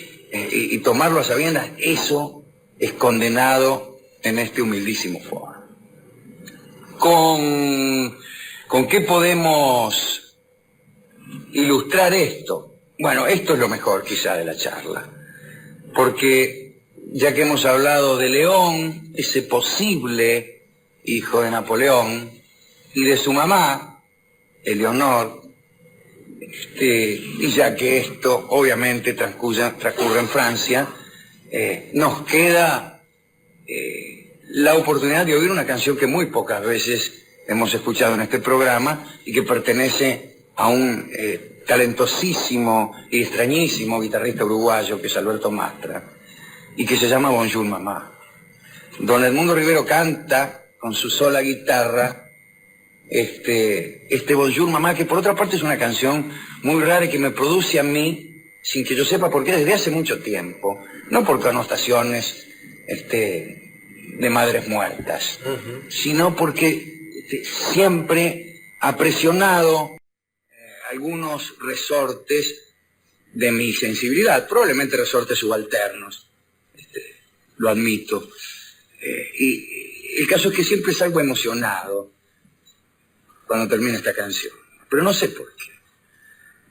y tomarlo a sabiendas, eso es condenado en este humildísimo foro. ¿con qué podemos ilustrar esto? Bueno, esto es lo mejor quizá de la charla, porque ya que hemos hablado de León, ese posible hijo de Napoleón, y de su mamá, Eleonor, y ya que esto obviamente transcurre en Francia, nos queda la oportunidad de oír una canción que muy pocas veces hemos escuchado en este programa y que pertenece a un talentosísimo y extrañísimo guitarrista uruguayo que es Alberto Mastra y que se llama Bonjour Mamá. Don Edmundo Rivero canta con su sola guitarra este Bonjour Mamá, que por otra parte es una canción muy rara y que me produce a mí, sin que yo sepa por qué, desde hace mucho tiempo, no por connotaciones de madres muertas, sino porque siempre ha presionado algunos resortes de mi sensibilidad, probablemente resortes subalternos, lo admito, y el caso es que siempre salgo emocionado cuando termina esta canción, pero no sé por qué.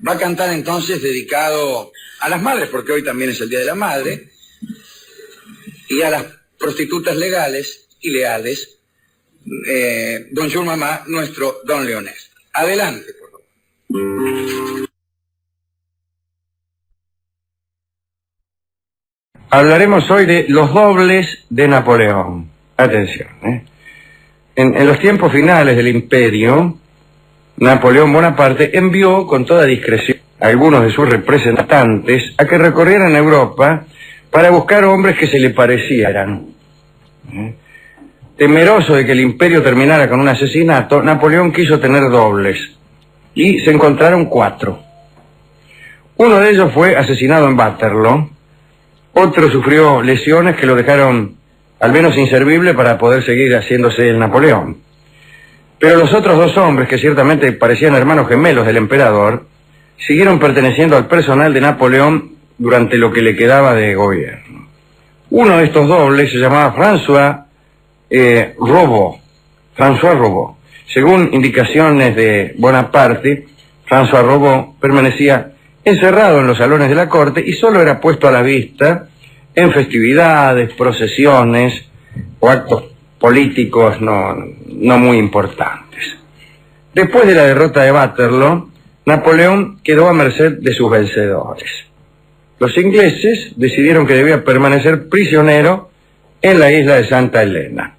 Va a cantar entonces dedicado a las madres, porque hoy también es el Día de la Madre, y a las prostitutas legales y leales, Bonjour Mamá, nuestro Don Leonés. Adelante, por favor. Hablaremos hoy de los dobles de Napoleón. Atención, En los tiempos finales del imperio, Napoleón Bonaparte envió con toda discreción a algunos de sus representantes a que recorrieran Europa para buscar hombres que se le parecieran. Temeroso de que el imperio terminara con un asesinato, Napoleón quiso tener dobles y se encontraron 4. Uno de ellos fue asesinado en Waterloo, otro sufrió lesiones que lo dejaron al menos inservible para poder seguir haciéndose el Napoleón. Pero los otros 2 hombres, que ciertamente parecían hermanos gemelos del emperador, siguieron perteneciendo al personal de Napoleón durante lo que le quedaba de gobierno. Uno de estos dobles se llamaba François Robot. Según indicaciones de Bonaparte, François Robot permanecía encerrado en los salones de la corte y solo era puesto a la vista en festividades, procesiones o actos políticos no muy importantes. Después de la derrota de Waterloo, Napoleón quedó a merced de sus vencedores. Los ingleses decidieron que debía permanecer prisionero en la isla de Santa Elena.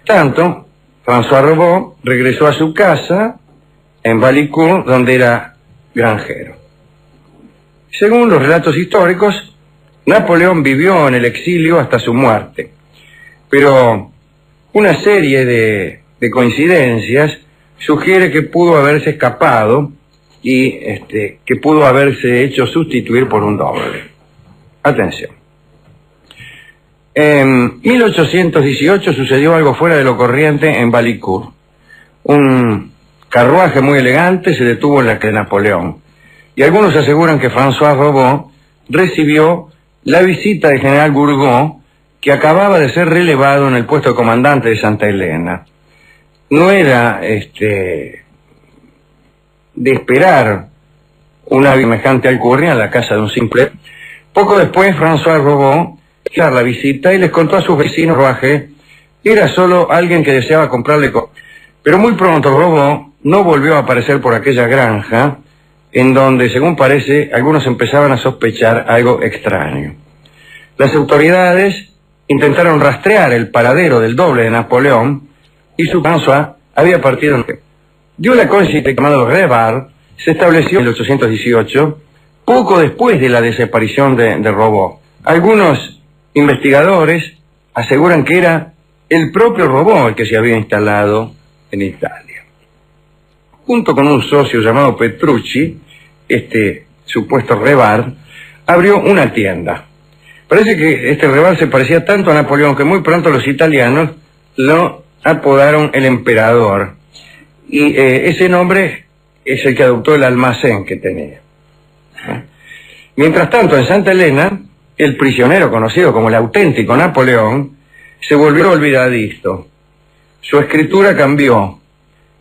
Tanto, François Robot regresó a su casa en Valicourt, donde era granjero. Según los relatos históricos, Napoleón vivió en el exilio hasta su muerte, pero una serie de coincidencias sugiere que pudo haberse escapado y que pudo haberse hecho sustituir por un doble. Atención. En 1818 sucedió algo fuera de lo corriente en Valicourt. Un carruaje muy elegante se detuvo en la que Napoleón, y algunos aseguran que François Robot recibió la visita del general Gourgaud, que acababa de ser relevado en el puesto de comandante de Santa Elena. No era de esperar una semejante alcurnia en la casa de un simple. Poco después, François Robot hizo la visita y les contó a sus vecinos que era solo alguien que deseaba comprarle cosas. Pero muy pronto Robot no volvió a aparecer por aquella granja, en donde, según parece, algunos empezaban a sospechar algo extraño. Las autoridades intentaron rastrear el paradero del doble de Napoleón y su François había partido. De una coincidencia llamado Revard se estableció en 1818, poco después de la desaparición de Robot. Algunos investigadores aseguran que era el propio Robot el que se había instalado en Italia. Junto con un socio llamado Petrucci, este supuesto Revard abrió una tienda. Parece que este Revard se parecía tanto a Napoleón que muy pronto los italianos lo apodaron el emperador. Y ese nombre es el que adoptó el almacén que tenía. Mientras tanto, en Santa Elena, el prisionero conocido como el auténtico Napoleón se volvió olvidadizo. Su escritura cambió,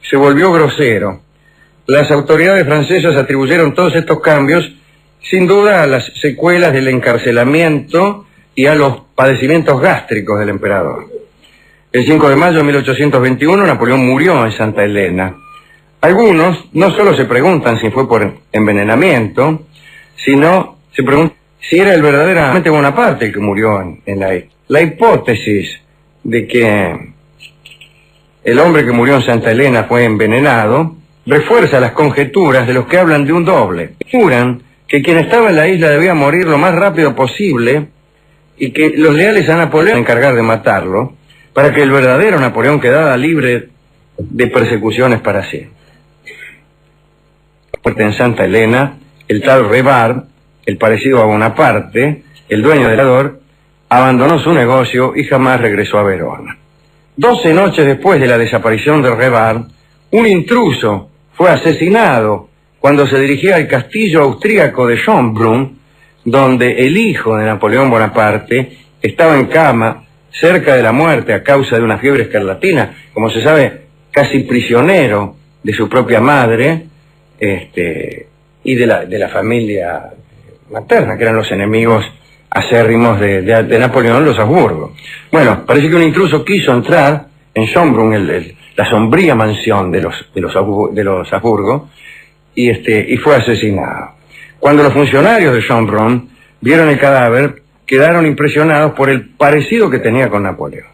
se volvió grosero. Las autoridades francesas atribuyeron todos estos cambios, sin duda, a las secuelas del encarcelamiento y a los padecimientos gástricos del emperador. El 5 de mayo de 1821, Napoleón murió en Santa Elena. Algunos no solo se preguntan si fue por envenenamiento, sino se preguntan si era el verdaderamente Bonaparte el que murió en la isla. La hipótesis de que el hombre que murió en Santa Elena fue envenenado refuerza las conjeturas de los que hablan de un doble. Juran que quien estaba en la isla debía morir lo más rápido posible y que los leales a Napoleón se encargar de matarlo para que el verdadero Napoleón quedara libre de persecuciones para siempre. En Santa Elena, el tal Revard, el parecido a Bonaparte, el dueño del Ador, abandonó su negocio y jamás regresó a Verona. 12 noches después de la desaparición de Revard, un intruso fue asesinado cuando se dirigía al castillo austríaco de Schönbrunn, donde el hijo de Napoleón Bonaparte estaba en cama, cerca de la muerte a causa de una fiebre escarlatina, como se sabe, casi prisionero de su propia madre, y de la familia materna, que eran los enemigos acérrimos de Napoleón, los Habsburgo. Bueno, parece que un intruso quiso entrar en Schönbrunn, la sombría mansión de los Habsburgo, y fue asesinado. Cuando los funcionarios de Schönbrunn vieron el cadáver, quedaron impresionados por el parecido que tenía con Napoleón.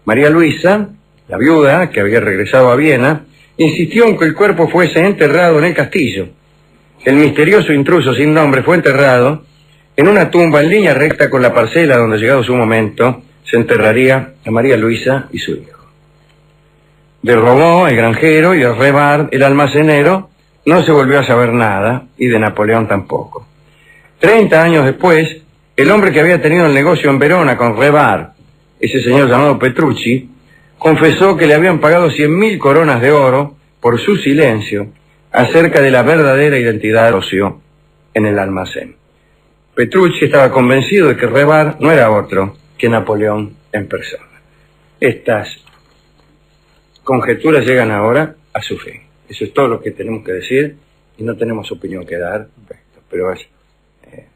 María Luisa, la viuda, que había regresado a Viena, insistió en que el cuerpo fuese enterrado en el castillo. El misterioso intruso sin nombre fue enterrado en una tumba en línea recta con la parcela donde, llegado su momento, se enterraría a María Luisa y su hijo. De Robot, el granjero, y de Revard, el almacenero, no se volvió a saber nada, y de Napoleón tampoco. 30 años después, el hombre que había tenido el negocio en Verona con Revard, ese señor llamado Petrucci, confesó que le habían pagado 100.000 coronas de oro por su silencio acerca de la verdadera identidad del socio en el almacén. Petrucci estaba convencido de que Revard no era otro que Napoleón en persona. Estas conjeturas llegan ahora a su fin. Eso es todo lo que tenemos que decir y no tenemos opinión que dar, pero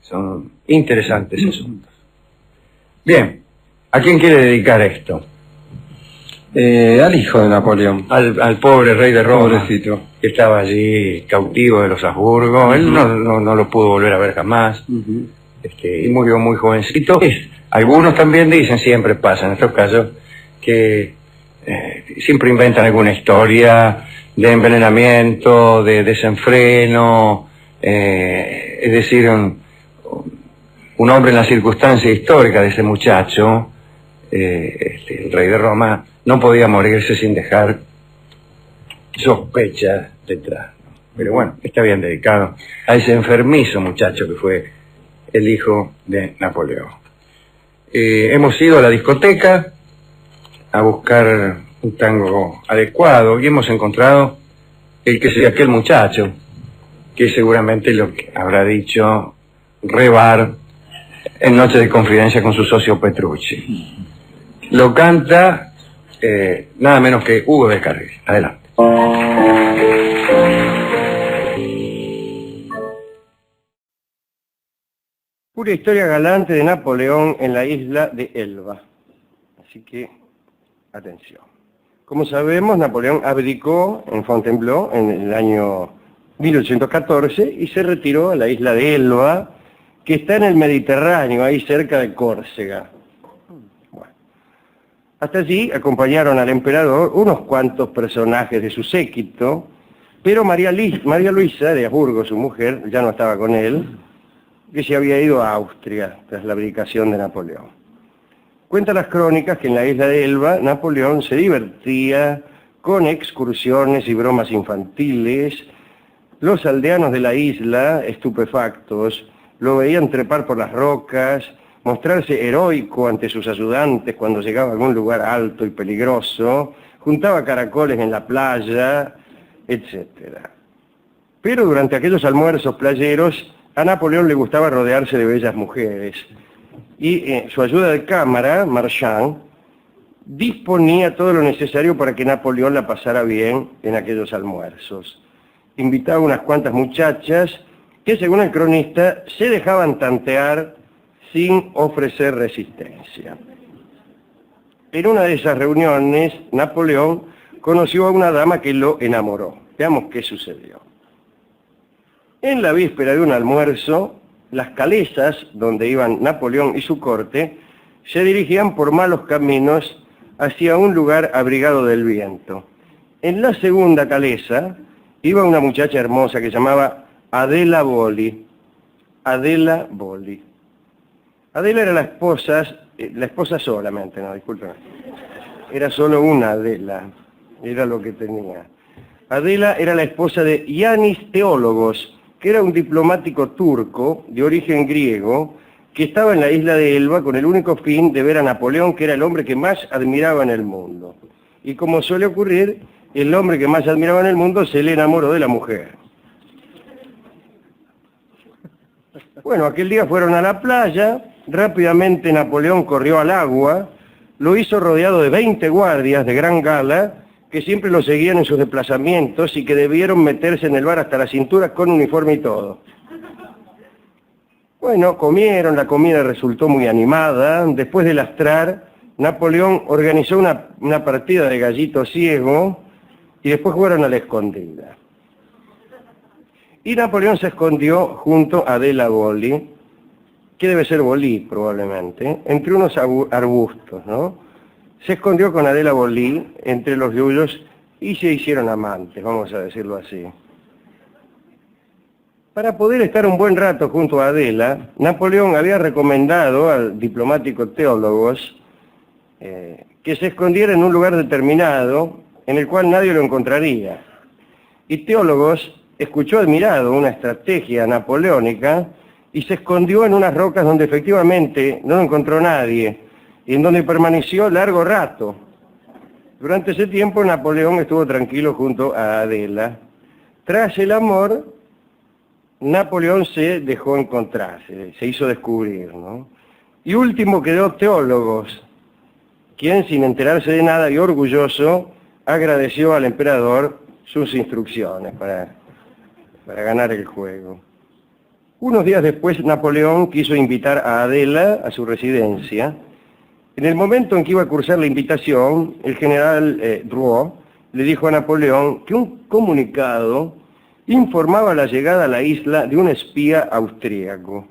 son interesantes asuntos. Bien, ¿a quién quiere dedicar esto? Al hijo de Napoleón. Al pobre rey de Roma, Pobrecito. que estaba allí cautivo de los Habsburgo. Él no lo pudo volver a ver jamás. Y murió muy jovencito. Algunos también dicen, siempre pasa en estos casos, que siempre inventan alguna historia de envenenamiento, de desenfreno, es decir, un hombre en la circunstancia histórica de ese muchacho, el rey de Roma, no podía morirse sin dejar sospechas detrás, ¿no? Pero bueno, está bien dedicado a ese enfermizo muchacho que fue el hijo de Napoleón. Hemos ido a la discoteca a buscar un tango adecuado y hemos encontrado el que sería aquel muchacho, que es seguramente lo que habrá dicho Revard en Noche de Confidencia con su socio Petrucci. Lo canta nada menos que Hugo de Carril. Adelante. Pura historia galante de Napoleón en la isla de Elba. Así que, atención. Como sabemos, Napoleón abdicó en Fontainebleau en el año 1814 y se retiró a la isla de Elba, que está en el Mediterráneo, ahí cerca de Córcega. Hasta allí acompañaron al emperador unos cuantos personajes de su séquito, pero María Luisa de Habsburgo, su mujer, ya no estaba con él, que se había ido a Austria tras la abdicación de Napoleón. Cuentan las crónicas que en la isla de Elba Napoleón se divertía con excursiones y bromas infantiles. Los aldeanos de la isla, estupefactos, lo veían trepar por las rocas, mostrarse heroico ante sus ayudantes cuando llegaba a algún lugar alto y peligroso, juntaba caracoles en la playa, etc. Pero durante aquellos almuerzos playeros, a Napoleón le gustaba rodearse de bellas mujeres. Y su ayuda de cámara, Marchand, disponía todo lo necesario para que Napoleón la pasara bien en aquellos almuerzos. Invitaba unas cuantas muchachas que, según el cronista, se dejaban tantear sin ofrecer resistencia. En una de esas reuniones, Napoleón conoció a una dama que lo enamoró. Veamos qué sucedió. En la víspera de un almuerzo, las calesas donde iban Napoleón y su corte se dirigían por malos caminos hacia un lugar abrigado del viento. En la segunda calesa iba una muchacha hermosa que se llamaba Adela Boli. Adela Boli. Adela era la esposa solamente, no, discúlpeme. Era solo una Adela, era lo que tenía. Adela era la esposa de Yanis Teólogos, que era un diplomático turco de origen griego que estaba en la isla de Elba con el único fin de ver a Napoleón, que era el hombre que más admiraba en el mundo. Y como suele ocurrir, el hombre que más admiraba en el mundo se le enamoró de la mujer. Bueno, aquel día fueron a la playa, rápidamente Napoleón corrió al agua, lo hizo rodeado de 20 guardias de gran gala, que siempre lo seguían en sus desplazamientos y que debieron meterse en el bar hasta la cintura con uniforme y todo. Bueno, comieron, la comida resultó muy animada. Después de lastrar, Napoleón organizó una partida de gallito ciego y después jugaron a la escondida. Y Napoleón se escondió junto a Adela Boli, que debe ser Bolí probablemente, entre unos arbustos, ¿no? Se escondió con Adela Boli entre los yuyos y se hicieron amantes, vamos a decirlo así. Para poder estar un buen rato junto a Adela, Napoleón había recomendado al diplomático Teólogos que se escondiera en un lugar determinado en el cual nadie lo encontraría. Y Teólogos escuchó admirado una estrategia napoleónica y se escondió en unas rocas donde efectivamente no lo encontró nadie y en donde permaneció largo rato. Durante ese tiempo Napoleón estuvo tranquilo junto a Adela. Tras el amor, Napoleón se dejó encontrar, se hizo descubrir, ¿no? Y último quedó Teólogos, quien sin enterarse de nada y orgulloso agradeció al emperador sus instrucciones para ganar el juego. Unos días después Napoleón quiso invitar a Adela a su residencia. En el momento en que iba a cursar la invitación, el general Drouot le dijo a Napoleón que un comunicado informaba la llegada a la isla de un espía austríaco.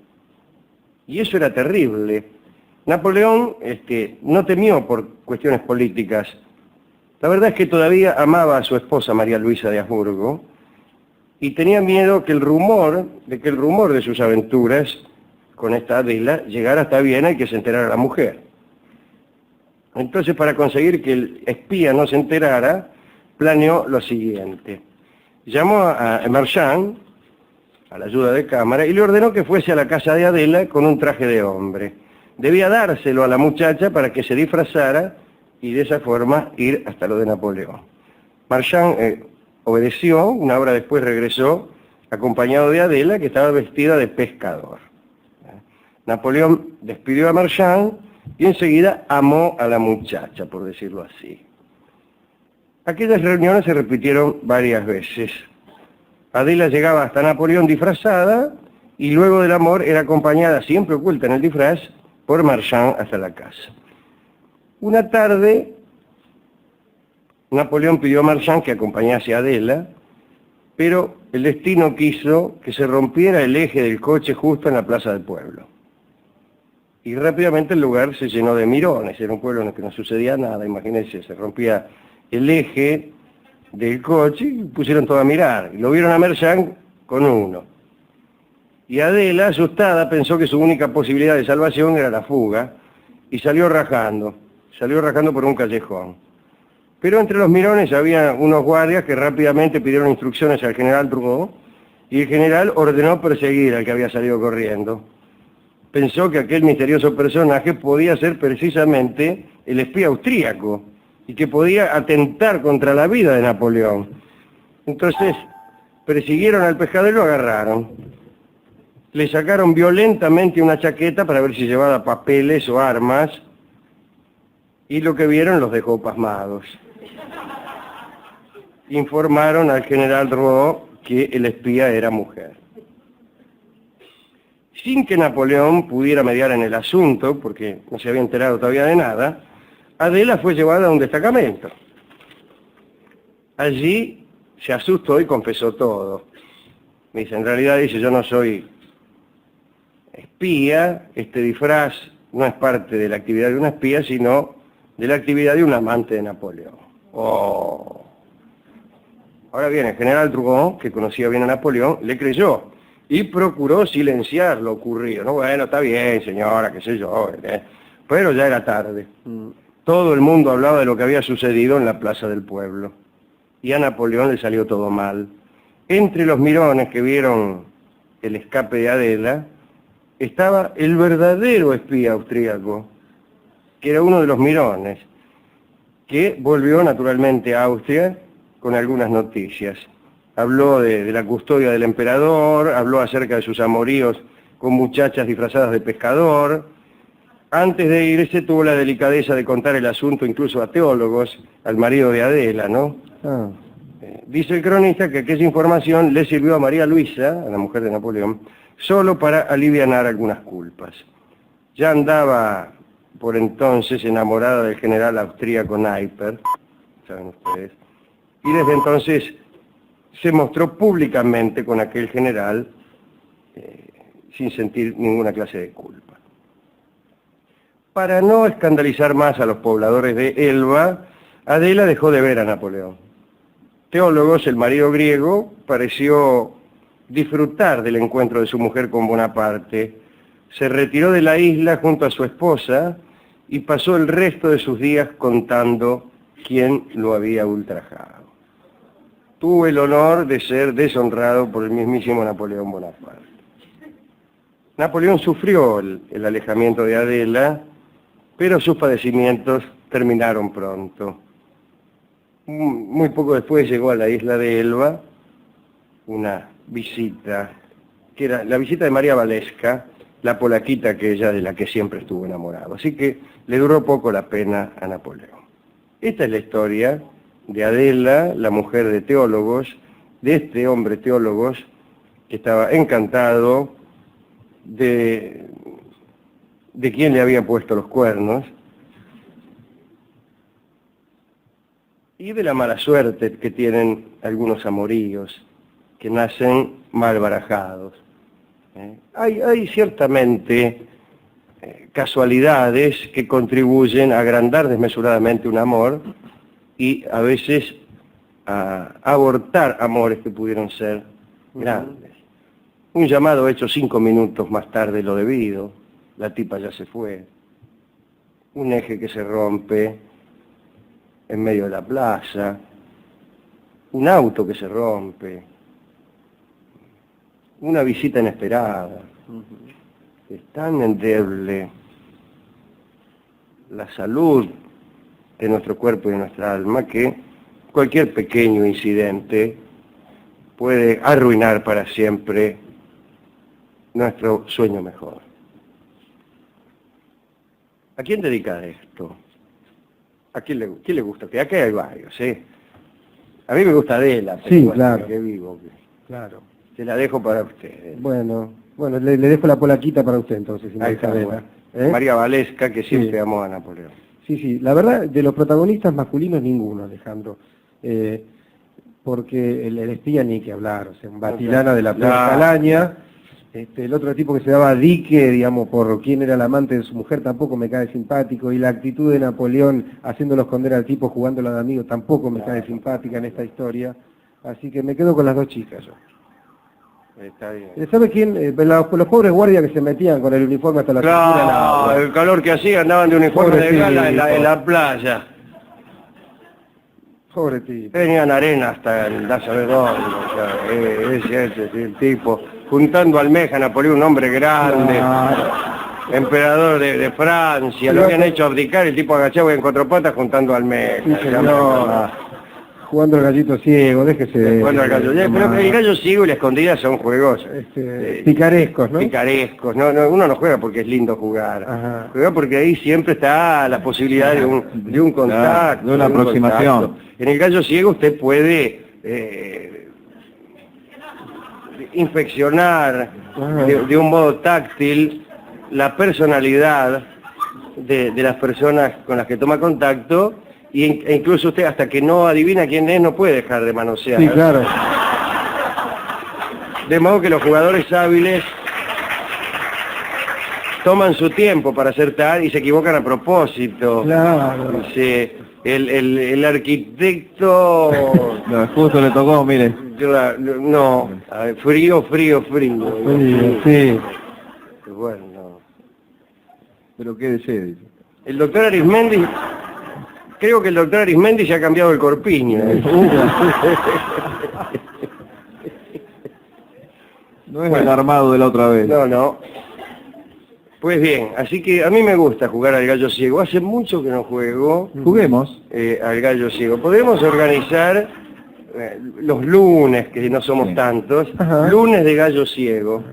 Y eso era terrible. Napoleón no temió por cuestiones políticas. La verdad es que todavía amaba a su esposa María Luisa de Habsburgo y tenía miedo que el rumor de sus aventuras con esta Adela llegara hasta Viena y que se enterara la mujer. Entonces, para conseguir que el espía no se enterara, planeó lo siguiente. Llamó a Marchand, a la ayuda de cámara, y le ordenó que fuese a la casa de Adela con un traje de hombre. Debía dárselo a la muchacha para que se disfrazara y de esa forma ir hasta lo de Napoleón. Marchand obedeció, una hora después regresó, acompañado de Adela, que estaba vestida de pescador. Napoleón despidió a Marchand y enseguida amó a la muchacha, por decirlo así. Aquellas reuniones se repitieron varias veces. Adela llegaba hasta Napoleón disfrazada y luego del amor era acompañada, siempre oculta en el disfraz, por Marchand hasta la casa. Una tarde, Napoleón pidió a Marchand que acompañase a Adela, pero el destino quiso que se rompiera el eje del coche justo en la plaza del pueblo. Y rápidamente el lugar se llenó de mirones, era un pueblo en el que no sucedía nada, imagínense, se rompía el eje del coche y pusieron todo a mirar. Y lo vieron a Marchand con uno. Y Adela, asustada, pensó que su única posibilidad de salvación era la fuga y salió rajando por un callejón. Pero entre los mirones había unos guardias que rápidamente pidieron instrucciones al general Drouot y el general ordenó perseguir al que había salido corriendo. Pensó que aquel misterioso personaje podía ser precisamente el espía austríaco y que podía atentar contra la vida de Napoleón. Entonces, persiguieron al pescador y lo agarraron. Le sacaron violentamente una chaqueta para ver si llevaba papeles o armas y lo que vieron los dejó pasmados. Informaron al general Roh que el espía era mujer. Sin que Napoleón pudiera mediar en el asunto, porque no se había enterado todavía de nada, Adela fue llevada a un destacamento. Allí se asustó y confesó todo. Me dice, en realidad, dice, yo no soy espía, este disfraz no es parte de la actividad de una espía, sino de la actividad de un amante de Napoleón. Oh. Ahora bien, el general Drougon, que conocía bien a Napoleón, le creyó y procuró silenciar lo ocurrido. No, bueno, está bien, señora, qué sé yo, pero ya era tarde. Todo el mundo hablaba de lo que había sucedido en la plaza del pueblo. Y a Napoleón le salió todo mal. Entre los mirones que vieron el escape de Adela, estaba el verdadero espía austríaco, que era uno de los mirones, que volvió naturalmente a Austria con algunas noticias. Habló de la custodia del emperador, habló acerca de sus amoríos con muchachas disfrazadas de pescador. Antes de irse tuvo la delicadeza de contar el asunto incluso a teólogos, al marido de Adela, ¿no? Dice el cronista que aquella información le sirvió a María Luisa, a la mujer de Napoleón, solo para alivianar algunas culpas. Ya andaba por entonces enamorada del general austríaco Neipper, saben ustedes, y desde entonces se mostró públicamente con aquel general sin sentir ninguna clase de culpa. Para no escandalizar más a los pobladores de Elba, Adela dejó de ver a Napoleón. Teólogos, el marido griego, pareció disfrutar del encuentro de su mujer con Bonaparte. Se retiró de la isla junto a su esposa y pasó el resto de sus días contando quién lo había ultrajado. Tuvo el honor de ser deshonrado por el mismísimo Napoleón Bonaparte. Napoleón sufrió el alejamiento de Adela, pero sus padecimientos terminaron pronto. Muy poco después llegó a la isla de Elba una visita, que era la visita de María Waleska, la polaquita aquella de la que siempre estuvo enamorado. Así que le duró poco la pena a Napoleón. Esta es la historia de Adela, la mujer de teólogos, de este hombre teólogos que estaba encantado de quien le había puesto los cuernos y de la mala suerte que tienen algunos amoríos que nacen mal barajados. Hay ciertamente casualidades que contribuyen a agrandar desmesuradamente un amor y a veces a abortar amores que pudieron ser grandes. Un llamado hecho 5 minutos más tarde de lo debido, la tipa ya se fue. Un eje que se rompe en medio de la plaza, un auto que se rompe, una visita inesperada. Es tan endeble la salud de nuestro cuerpo y de nuestra alma que cualquier pequeño incidente puede arruinar para siempre nuestro sueño mejor. ¿A quién dedicar esto? ¿A quién le gusta? Que aquí hay varios, ¿eh? A mí me gusta Adela, pero sí, claro. Que vivo. Claro. Se la dejo para ustedes. Bueno, le dejo la polaquita para usted entonces. Si Ahí está, Adela. María Waleska, que siempre Sí. amó a Napoleón. Sí, la verdad, de los protagonistas masculinos ninguno, Alejandro. Porque el espía ni que hablar, o sea, un batilana de la peor calaña. El otro tipo que se daba dique, digamos, por quién era el amante de su mujer, tampoco me cae simpático, y la actitud de Napoleón haciéndolo esconder al tipo jugándolo de amigo tampoco me cae simpática en esta historia, así que me quedo con las dos chicas yo. Está bien. ¿Sabe quién? Los pobres guardias que se metían con el uniforme hasta la cintura al agua. El calor que hacía, andaban de uniforme Pobre de gala en tipo. la playa. Pobre tipo. Tenían arena hasta el da saber dónde, o sea, ese, el tipo, juntando almeja, Napoleón, un hombre grande, emperador de Francia, lo habían hecho abdicar, el tipo agachado en 4 patas juntando almeja. Sí, señor. jugando al gallito ciego, déjese. Jugando al gallo ciego. Pero el gallo ciego y la escondida son juegos picarescos, ¿no? picarescos. No, uno no juega porque es lindo jugar. Ajá. Juega porque ahí siempre está la posibilidad de un contacto. de una aproximación. Contacto. En el gallo ciego usted puede infeccionar de un modo táctil la personalidad de las personas con las que toma contacto e incluso usted hasta que no adivina quién es no puede dejar de manosear. Sí, claro. De modo que los jugadores hábiles toman su tiempo para acertar y se equivocan a propósito. Claro. Sí, el arquitecto... No, justo le tocó, mire. No, a ver, frío. Sí. Bueno. Pero qué deseo, dice. El doctor Arismendi, creo que el doctor Arismendi se ha cambiado el corpiño. No es el armado de la otra vez. No. Pues bien, así que a mí me gusta jugar al gallo ciego. Hace mucho que no juego Juguemos. al gallo ciego. Podemos organizar los lunes, que no somos Sí. tantos, Ajá. lunes de gallo ciego.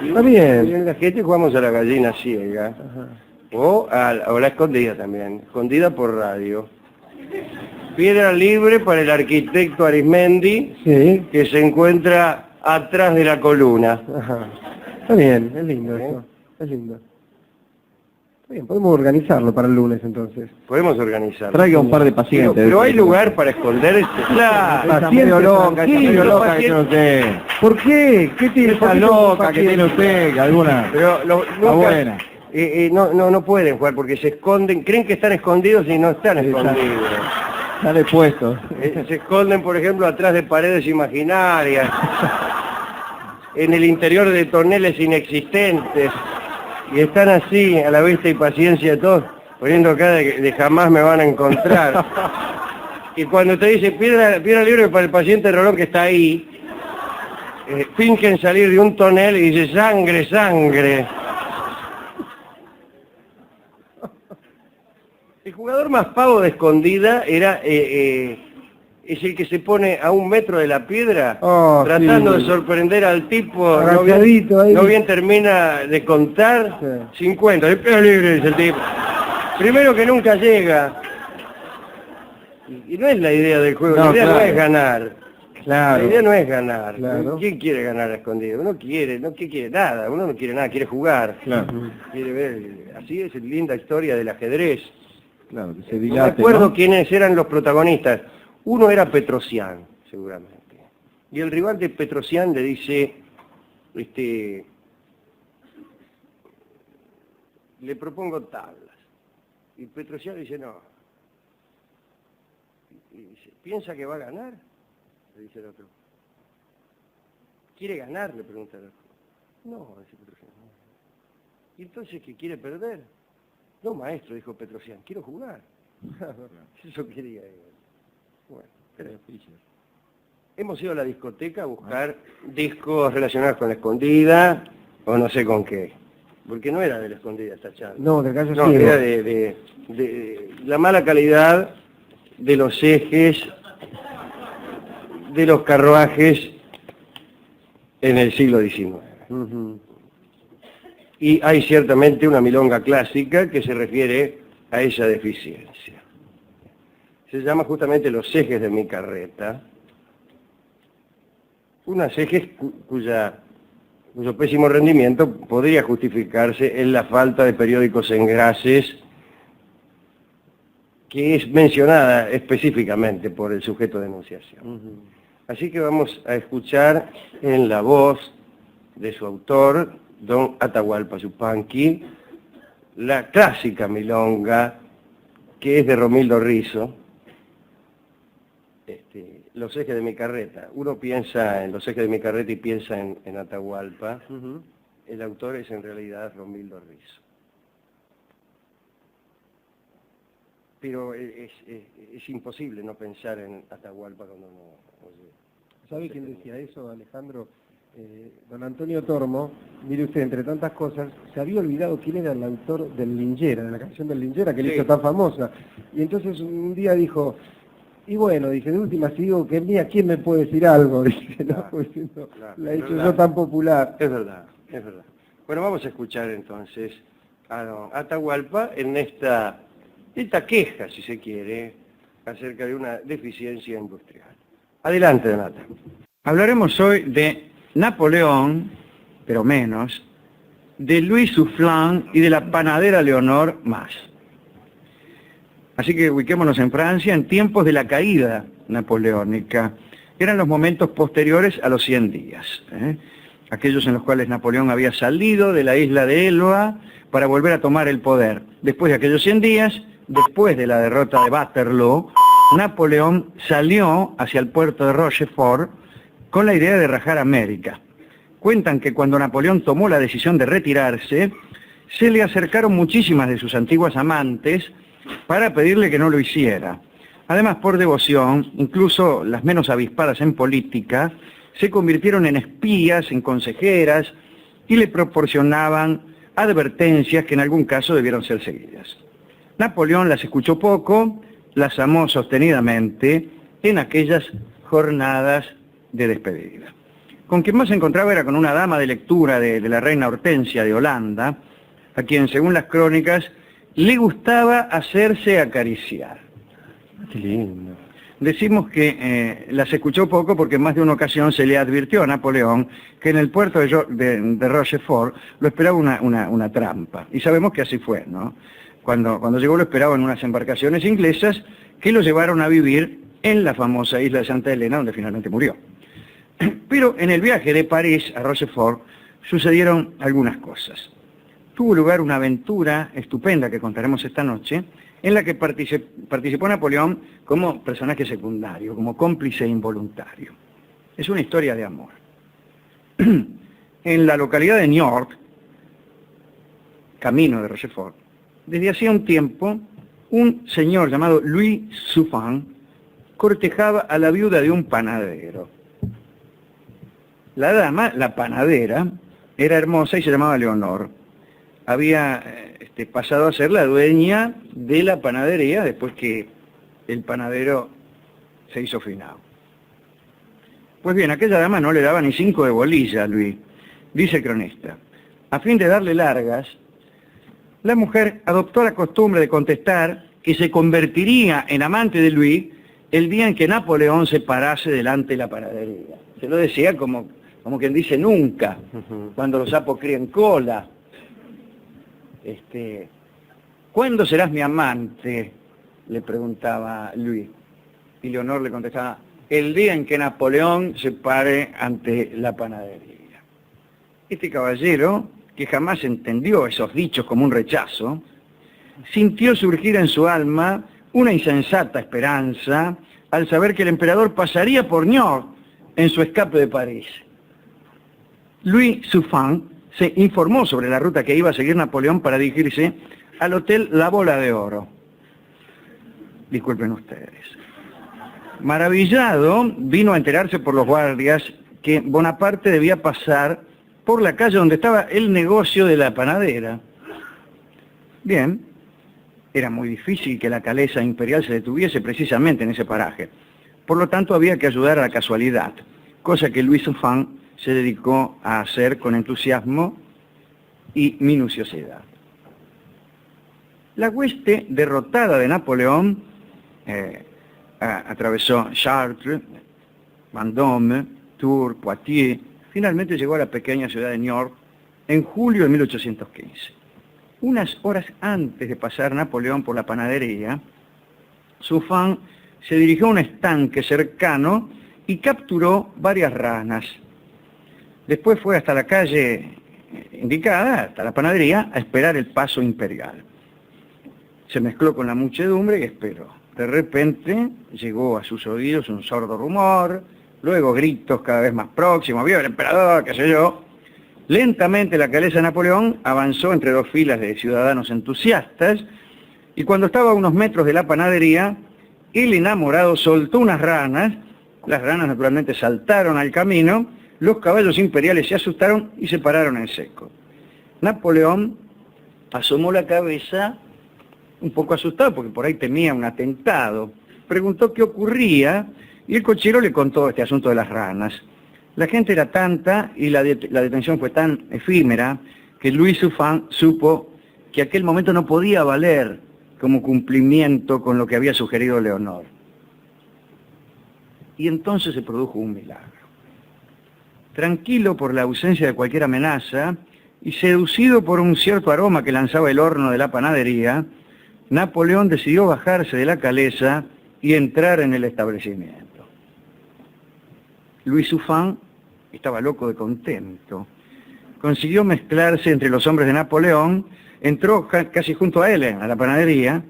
Está bien. Y en la gente jugamos a la gallina ciega. O la escondida también, escondida por radio. Piedra libre para el arquitecto Arismendi, Sí. que se encuentra atrás de la columna. Ajá. Está bien, es lindo eso. Es lindo. Está bien, podemos organizarlo para el lunes entonces. Podemos organizarlo. Traiga un par de pacientes. Pero hay lugar para esconderse. Claro. Está medio loca, Sí, está medio los loca que pacientes- tiene usted. ¿Por qué? ¿Qué tiene? Esa loca que tiene usted, que alguna... Pero Está nunca- buena. no pueden jugar porque se esconden, creen que están escondidos y no están escondidos. Sale puesto. Se esconden, por ejemplo, atrás de paredes imaginarias, en el interior de toneles inexistentes, y están así, a la vista y paciencia de todos, poniendo cara de jamás me van a encontrar. Y cuando te dice, piedra libre para el paciente Rolón que está ahí, fingen salir de un tonel y dice, sangre. El jugador más pavo de escondida era es el que se pone a 1 metro de la piedra, Oh, tratando sí. de sorprender al tipo. Agachadito ahí. No bien termina de contar, Sí. 50, el piedra libre, dice el tipo. Primero que nunca llega. Y no es la idea del juego, No, la idea no claro. es ganar. Claro. La idea no es ganar. Claro. ¿Quién quiere ganar a escondido? Uno quiere, ¿qué quiere? Nada, uno no quiere nada, quiere jugar. Claro. Quiere ver, así es la linda historia del ajedrez. Claro, que se No dilate, recuerdo ¿no? quiénes eran los protagonistas. Uno era Petrosian, seguramente. Y el rival de Petrosian le dice, le propongo tablas. Y Petrosian dice, no. Y dice, ¿piensa que va a ganar? Le dice el otro. ¿Quiere ganar? Le pregunta el otro. No, dice Petrosian. ¿Y entonces qué quiere perder? No, maestro, dijo Petrosian, quiero jugar. Eso quería él. Bueno, pero hemos ido a la discoteca a buscar discos relacionados con la escondida, o no sé con qué. Porque no era de la escondida esta charla. No, del gallo No, ciego. era de la mala calidad de los ejes de los carruajes en el siglo XIX. Y hay ciertamente una milonga clásica que se refiere a esa deficiencia. Se llama justamente Los ejes de mi carreta. Unas ejes cuyo pésimo rendimiento podría justificarse en la falta de periódicos engrases que es mencionada específicamente por el sujeto de enunciación. Así que vamos a escuchar en la voz de su autor, don Atahualpa Yupanqui, la clásica milonga que es de Romildo Rizzo, Los ejes de mi carreta. Uno piensa en Los ejes de mi carreta y piensa en Atahualpa. El autor es en realidad Romildo Rizzo. Pero es imposible no pensar en Atahualpa cuando uno oye. ¿Sabe quién decía eso, Alejandro? Don Antonio Tormo, mire usted, entre tantas cosas, se había olvidado quién era el autor del Lingera, de la canción del Lingera, que le Sí. hizo tan famosa. Y entonces un día dijo, Y bueno, dije, de última, si digo que es mía, ¿quién me puede decir algo? Dije, no, pues no, la he hecho yo tan popular. Es verdad, es verdad. Bueno, vamos a escuchar entonces a don Atahualpa en esta queja, si se quiere, acerca de una deficiencia industrial. Adelante, Donata. Hablaremos hoy de Napoleón, pero menos, de Louis Soufflin y de la panadera Leonor más. Así que ubiquémonos en Francia en tiempos de la caída napoleónica. Eran los momentos posteriores a los 100 días, aquellos en los cuales Napoleón había salido de la isla de Elba para volver a tomar el poder. Después de aquellos 100 días, después de la derrota de Waterloo, Napoleón salió hacia el puerto de Rochefort con la idea de rajar América. Cuentan que cuando Napoleón tomó la decisión de retirarse, se le acercaron muchísimas de sus antiguas amantes para pedirle que no lo hiciera. Además, por devoción, incluso las menos avispadas en política, se convirtieron en espías, en consejeras, y le proporcionaban advertencias que en algún caso debieron ser seguidas. Napoleón las escuchó poco, las amó sostenidamente en aquellas jornadas de despedida. Con quien más se encontraba era con una dama de lectura de la reina Hortensia de Holanda, a quien, según las crónicas, le gustaba hacerse acariciar. Qué lindo. Decimos que las escuchó poco porque en más de una ocasión se le advirtió a Napoleón que en el puerto de Rochefort lo esperaba una trampa. Y sabemos que así fue, ¿no? Cuando llegó lo esperaban unas embarcaciones inglesas que lo llevaron a vivir en la famosa isla de Santa Elena, donde finalmente murió. Pero en el viaje de París a Rochefort sucedieron algunas cosas. Tuvo lugar una aventura estupenda que contaremos esta noche, en la que participó Napoleón como personaje secundario, como cómplice involuntario. Es una historia de amor. En la localidad de Niort, camino de Rochefort, desde hacía un tiempo, un señor llamado Louis Soufflin cortejaba a la viuda de un panadero. La dama, la panadera, era hermosa y se llamaba Leonor. Había pasado a ser la dueña de la panadería después que el panadero se hizo finado. Pues bien, aquella dama no le daba ni 5 de bolilla a Luis, dice el cronista. A fin de darle largas, la mujer adoptó la costumbre de contestar que se convertiría en amante de Luis el día en que Napoleón se parase delante de la panadería. Se lo decía como quien dice nunca, cuando los sapos crían cola. ¿Cuándo serás mi amante?, le preguntaba Luis. Y Leonor le contestaba, el día en que Napoleón se pare ante la panadería. Este caballero, que jamás entendió esos dichos como un rechazo, sintió surgir en su alma una insensata esperanza al saber que el emperador pasaría por Niort en su escape de París. Louis Soufflin se informó sobre la ruta que iba a seguir Napoleón para dirigirse al hotel La Bola de Oro. Disculpen ustedes. Maravillado, vino a enterarse por los guardias que Bonaparte debía pasar por la calle donde estaba el negocio de la panadera. Bien, era muy difícil que la calesa imperial se detuviese precisamente en ese paraje. Por lo tanto, había que ayudar a la casualidad, cosa que Louis Soufflin se dedicó a hacer con entusiasmo y minuciosidad. La hueste derrotada de Napoleón atravesó Chartres, Vendôme, Tours, Poitiers, finalmente llegó a la pequeña ciudad de Niort en julio de 1815. Unas horas antes de pasar Napoleón por la panadería, Soufflin se dirigió a un estanque cercano y capturó varias ranas. Después fue hasta la calle indicada, hasta la panadería, a esperar el paso imperial. Se mezcló con la muchedumbre y esperó. De repente llegó a sus oídos un sordo rumor, luego gritos cada vez más próximos, ¡viva el emperador!, qué sé yo. Lentamente la calesa de Napoleón avanzó entre dos filas de ciudadanos entusiastas y cuando estaba a unos metros de la panadería, el enamorado soltó unas ranas, las ranas naturalmente saltaron al camino, los caballos imperiales se asustaron y se pararon en seco. Napoleón asomó la cabeza un poco asustado porque por ahí temía un atentado, preguntó qué ocurría y el cochero le contó este asunto de las ranas. La gente era tanta y la detención fue tan efímera que Louis Souffin supo que aquel momento no podía valer como cumplimiento con lo que había sugerido Leonor. Y entonces se produjo un milagro. Tranquilo por la ausencia de cualquier amenaza y seducido por un cierto aroma que lanzaba el horno de la panadería, Napoleón decidió bajarse de la calesa y entrar en el establecimiento. Louis Souffin estaba loco de contento. Consiguió mezclarse entre los hombres de Napoleón, entró casi junto a él a la panadería.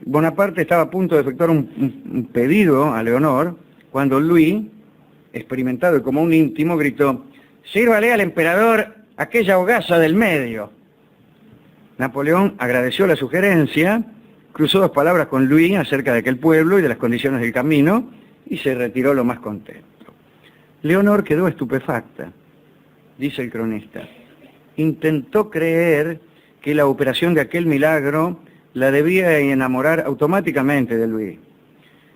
Bonaparte estaba a punto de efectuar un pedido a Leonor, cuando Louis, experimentado y como un íntimo, gritó: «Sírvale al emperador aquella hogaza del medio». Napoleón agradeció la sugerencia, cruzó 2 palabras con Louis acerca de aquel pueblo y de las condiciones del camino, y se retiró lo más contento. Leonor quedó estupefacta, dice el cronista. Intentó creer que la operación de aquel milagro la debía enamorar automáticamente de Louis,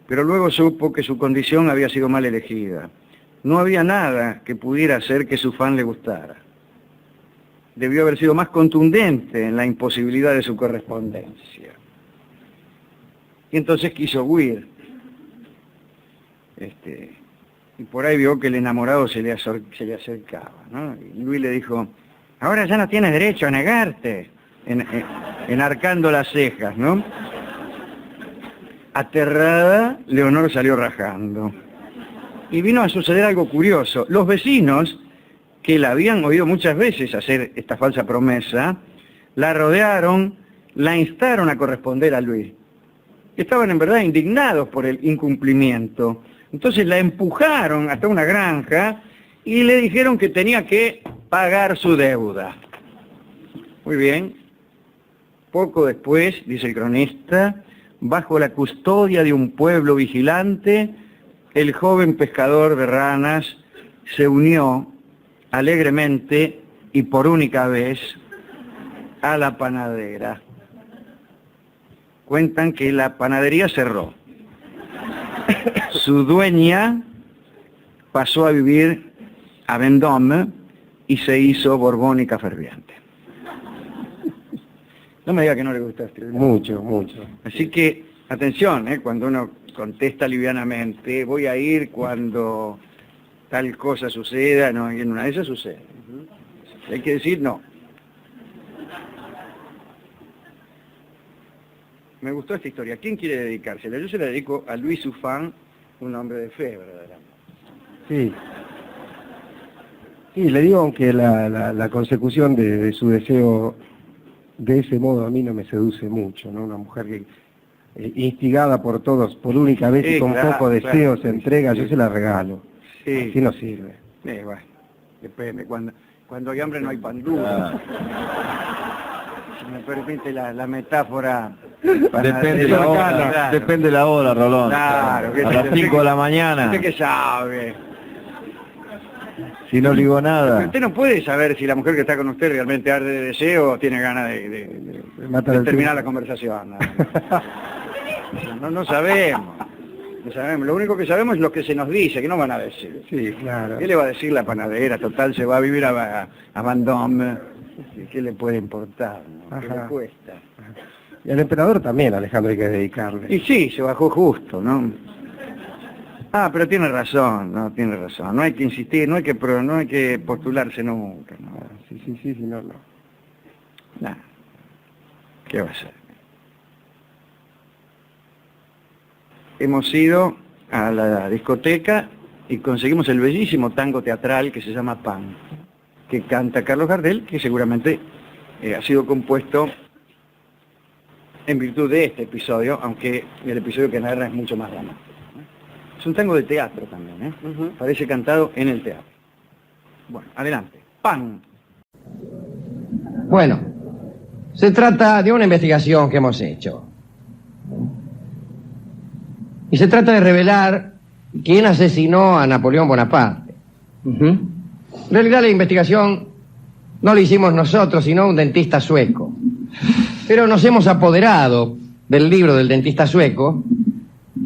pero luego supo que su condición había sido mal elegida. No había nada que pudiera hacer que Souffin le gustara. Debió haber sido más contundente en la imposibilidad de su correspondencia. Y entonces quiso huir. Y por ahí vio que el enamorado se le acercaba, ¿no? Y Louis le dijo: «Ahora ya no tienes derecho a negarte», enarcando las cejas, ¿no? Aterrada, Leonor salió rajando. Y vino a suceder algo curioso. Los vecinos, que la habían oído muchas veces hacer esta falsa promesa, la rodearon, la instaron a corresponder a Louis. Estaban en verdad indignados por el incumplimiento. Entonces la empujaron hasta una granja y le dijeron que tenía que pagar su deuda. Muy bien. Poco después, dice el cronista, bajo la custodia de un pueblo vigilante, el joven pescador de ranas se unió alegremente y por única vez a la panadera. Cuentan que la panadería cerró. Su dueña pasó a vivir a Vendôme y se hizo borbónica ferviente. No me diga que no le gustaste. Mucho, mucho. Así que, atención, cuando uno contesta livianamente, voy a ir cuando tal cosa suceda, no, y en una de esas sucede. Hay que decir no. Me gustó esta historia. ¿Quién quiere dedicársela? Yo se la dedico a Louis Souffin, un hombre de fe, verdaderamente. Sí. Sí, le digo, aunque la consecución de su deseo de ese modo a mí no me seduce mucho, ¿no? Una mujer que instigada por todos, por única vez y con poco deseo se entrega, yo se la regalo. Sí. Así no sirve. Bueno, depende. Cuando hay hambre no hay pan duro. Si me permite la metáfora. Depende de la hora, claro. Depende de la hora, Rolón. Claro. A las 5 de la mañana. ¿Usted qué sabe? Si no digo nada. Usted no puede saber si la mujer que está con usted realmente arde de deseo o tiene ganas de terminar la conversación. No sabemos. No sabemos. Lo único que sabemos es lo que se nos dice, que no van a decir. Sí, claro. ¿Qué le va a decir la panadera? Total, se va a vivir a Vendôme. ¿Qué le puede importar? ¿No? ¿Qué le cuesta? Y al emperador también, Alejandro, hay que dedicarle. Y sí, se bajó justo, ¿no? Ah, pero tiene razón, no, tiene razón. No hay que insistir, no hay que postularse nunca, ¿no? Sí, no. Nah. ¿Qué va a ser? Hemos ido a la discoteca y conseguimos el bellísimo tango teatral que se llama Pan, que canta Carlos Gardel, que seguramente ha sido compuesto en virtud de este episodio, aunque el episodio que narra es mucho más dramático. Es un tango de teatro también, Parece cantado en el teatro. Bueno, adelante. Pan. Bueno, se trata de una investigación que hemos hecho. Y se trata de revelar quién asesinó a Napoleón Bonaparte. En realidad la investigación no la hicimos nosotros, sino un dentista sueco. Pero nos hemos apoderado del libro del dentista sueco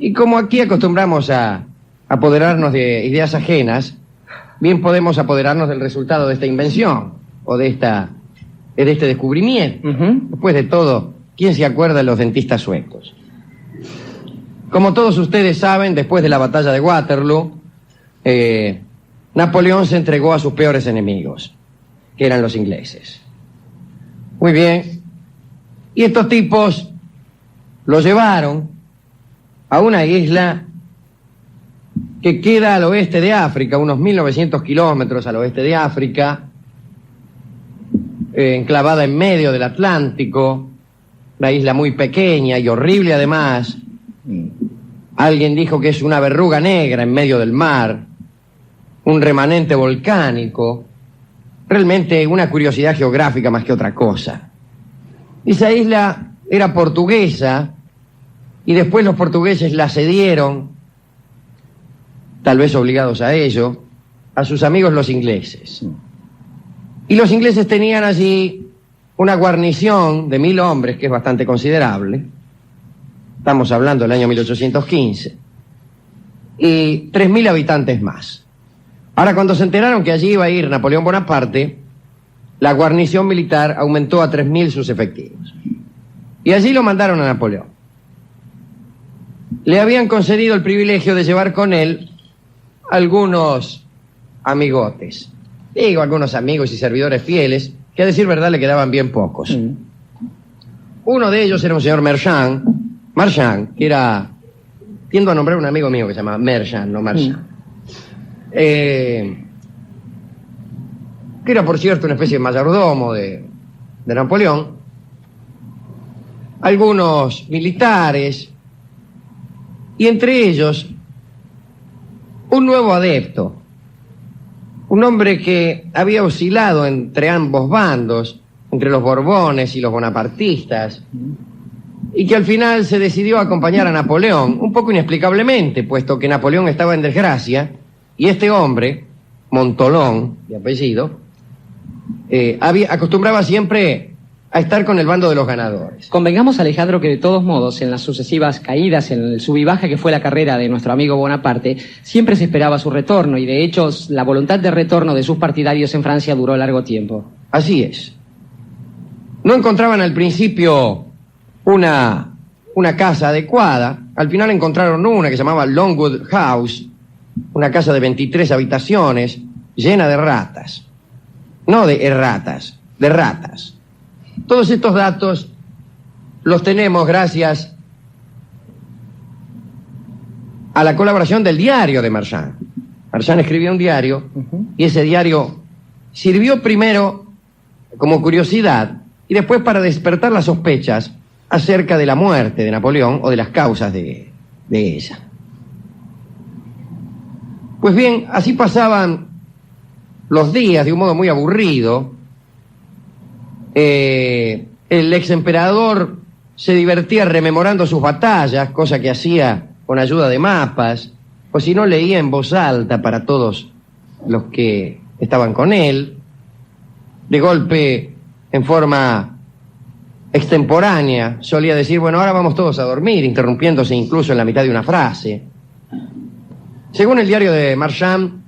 Y como aquí acostumbramos a apoderarnos de ideas ajenas, bien podemos apoderarnos del resultado de esta invención o de este descubrimiento. Después de todo, ¿quién se acuerda de los dentistas suecos? Como todos ustedes saben, después de la batalla de Waterloo, Napoleón se entregó a sus peores enemigos, que eran los ingleses. Muy bien. Y estos tipos lo llevaron a una isla que queda al oeste de África, unos 1900 kilómetros al oeste de África, enclavada en medio del Atlántico, una isla muy pequeña y horrible además. Alguien dijo que es una verruga negra en medio del mar, un remanente volcánico, realmente una curiosidad geográfica más que otra cosa. Esa isla era portuguesa y después los portugueses la cedieron, tal vez obligados a ello, a sus amigos los ingleses. Y los ingleses tenían allí una guarnición de 1000 hombres, que es bastante considerable. Estamos hablando del año 1815. Y 3000 habitantes más. Ahora, cuando se enteraron que allí iba a ir Napoleón Bonaparte, la guarnición militar aumentó a 3000 sus efectivos. Y allí lo mandaron a Napoleón. Le habían concedido el privilegio de llevar con él algunos amigotes. Digo, algunos amigos y servidores fieles, que a decir verdad le quedaban bien pocos. Uno de ellos era un señor Marchand, que era... Tiendo a nombrar un amigo mío que se llama Marchand, no Marchand. Que era, por cierto, una especie de mayordomo de Napoleón. Algunos militares, y entre ellos un nuevo adepto, un hombre que había oscilado entre ambos bandos, entre los Borbones y los bonapartistas, y que al final se decidió a acompañar a Napoleón, un poco inexplicablemente, puesto que Napoleón estaba en desgracia, y este hombre, Montolón, de apellido, acostumbraba siempre a estar con el bando de los ganadores. Convengamos, Alejandro, que de todos modos, en las sucesivas caídas, en el sub y baja que fue la carrera de nuestro amigo Bonaparte, siempre se esperaba su retorno, y de hecho la voluntad de retorno de sus partidarios en Francia duró largo tiempo. Así es. No encontraban al principio una casa adecuada. Al final encontraron una que se llamaba Longwood House, una casa de 23 habitaciones, llena de ratas. No de erratas, de ratas. Todos estos datos los tenemos gracias a la colaboración del diario de Marchand. Marchand escribía un diario y ese diario sirvió primero como curiosidad y después para despertar las sospechas acerca de la muerte de Napoleón o de las causas de ella. Pues bien, así pasaban los días de un modo muy aburrido. El ex emperador se divertía rememorando sus batallas, cosa que hacía con ayuda de mapas, o si no leía en voz alta para todos los que estaban con él. De golpe, en forma extemporánea, solía decir, bueno, ahora vamos todos a dormir, interrumpiéndose incluso en la mitad de una frase. Según el diario de Marchand,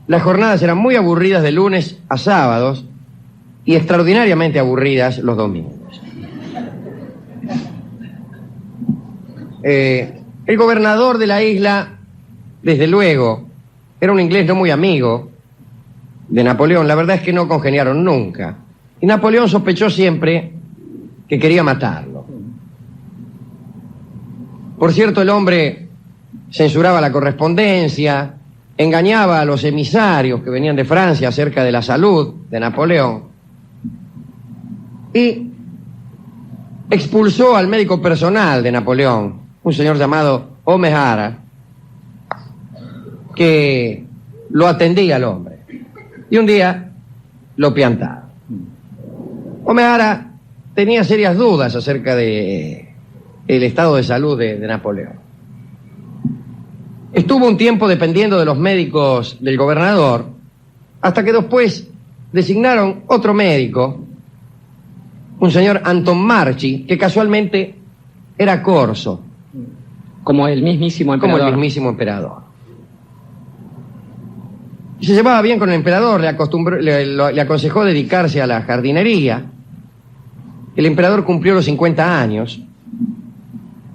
las jornadas eran muy aburridas de lunes a sábados y extraordinariamente aburridas los domingos. El gobernador de la isla, desde luego, era un inglés no muy amigo de Napoleón. La verdad es que no congeniaron nunca. Y Napoleón sospechó siempre que quería matarlo. Por cierto, el hombre censuraba la correspondencia, engañaba a los emisarios que venían de Francia acerca de la salud de Napoleón y expulsó al médico personal de Napoleón, un señor llamado O'Meara, que lo atendía al hombre. Y un día lo piantaron. O'Meara tenía serias dudas acerca de el estado de salud de Napoleón. Estuvo un tiempo dependiendo de los médicos del gobernador, hasta que después designaron otro médico, un señor Anton Marchi, que casualmente era corso. Como el mismísimo emperador. Como el mismísimo emperador. Y se llevaba bien con el emperador, le aconsejó dedicarse a la jardinería. El emperador cumplió los 50 años.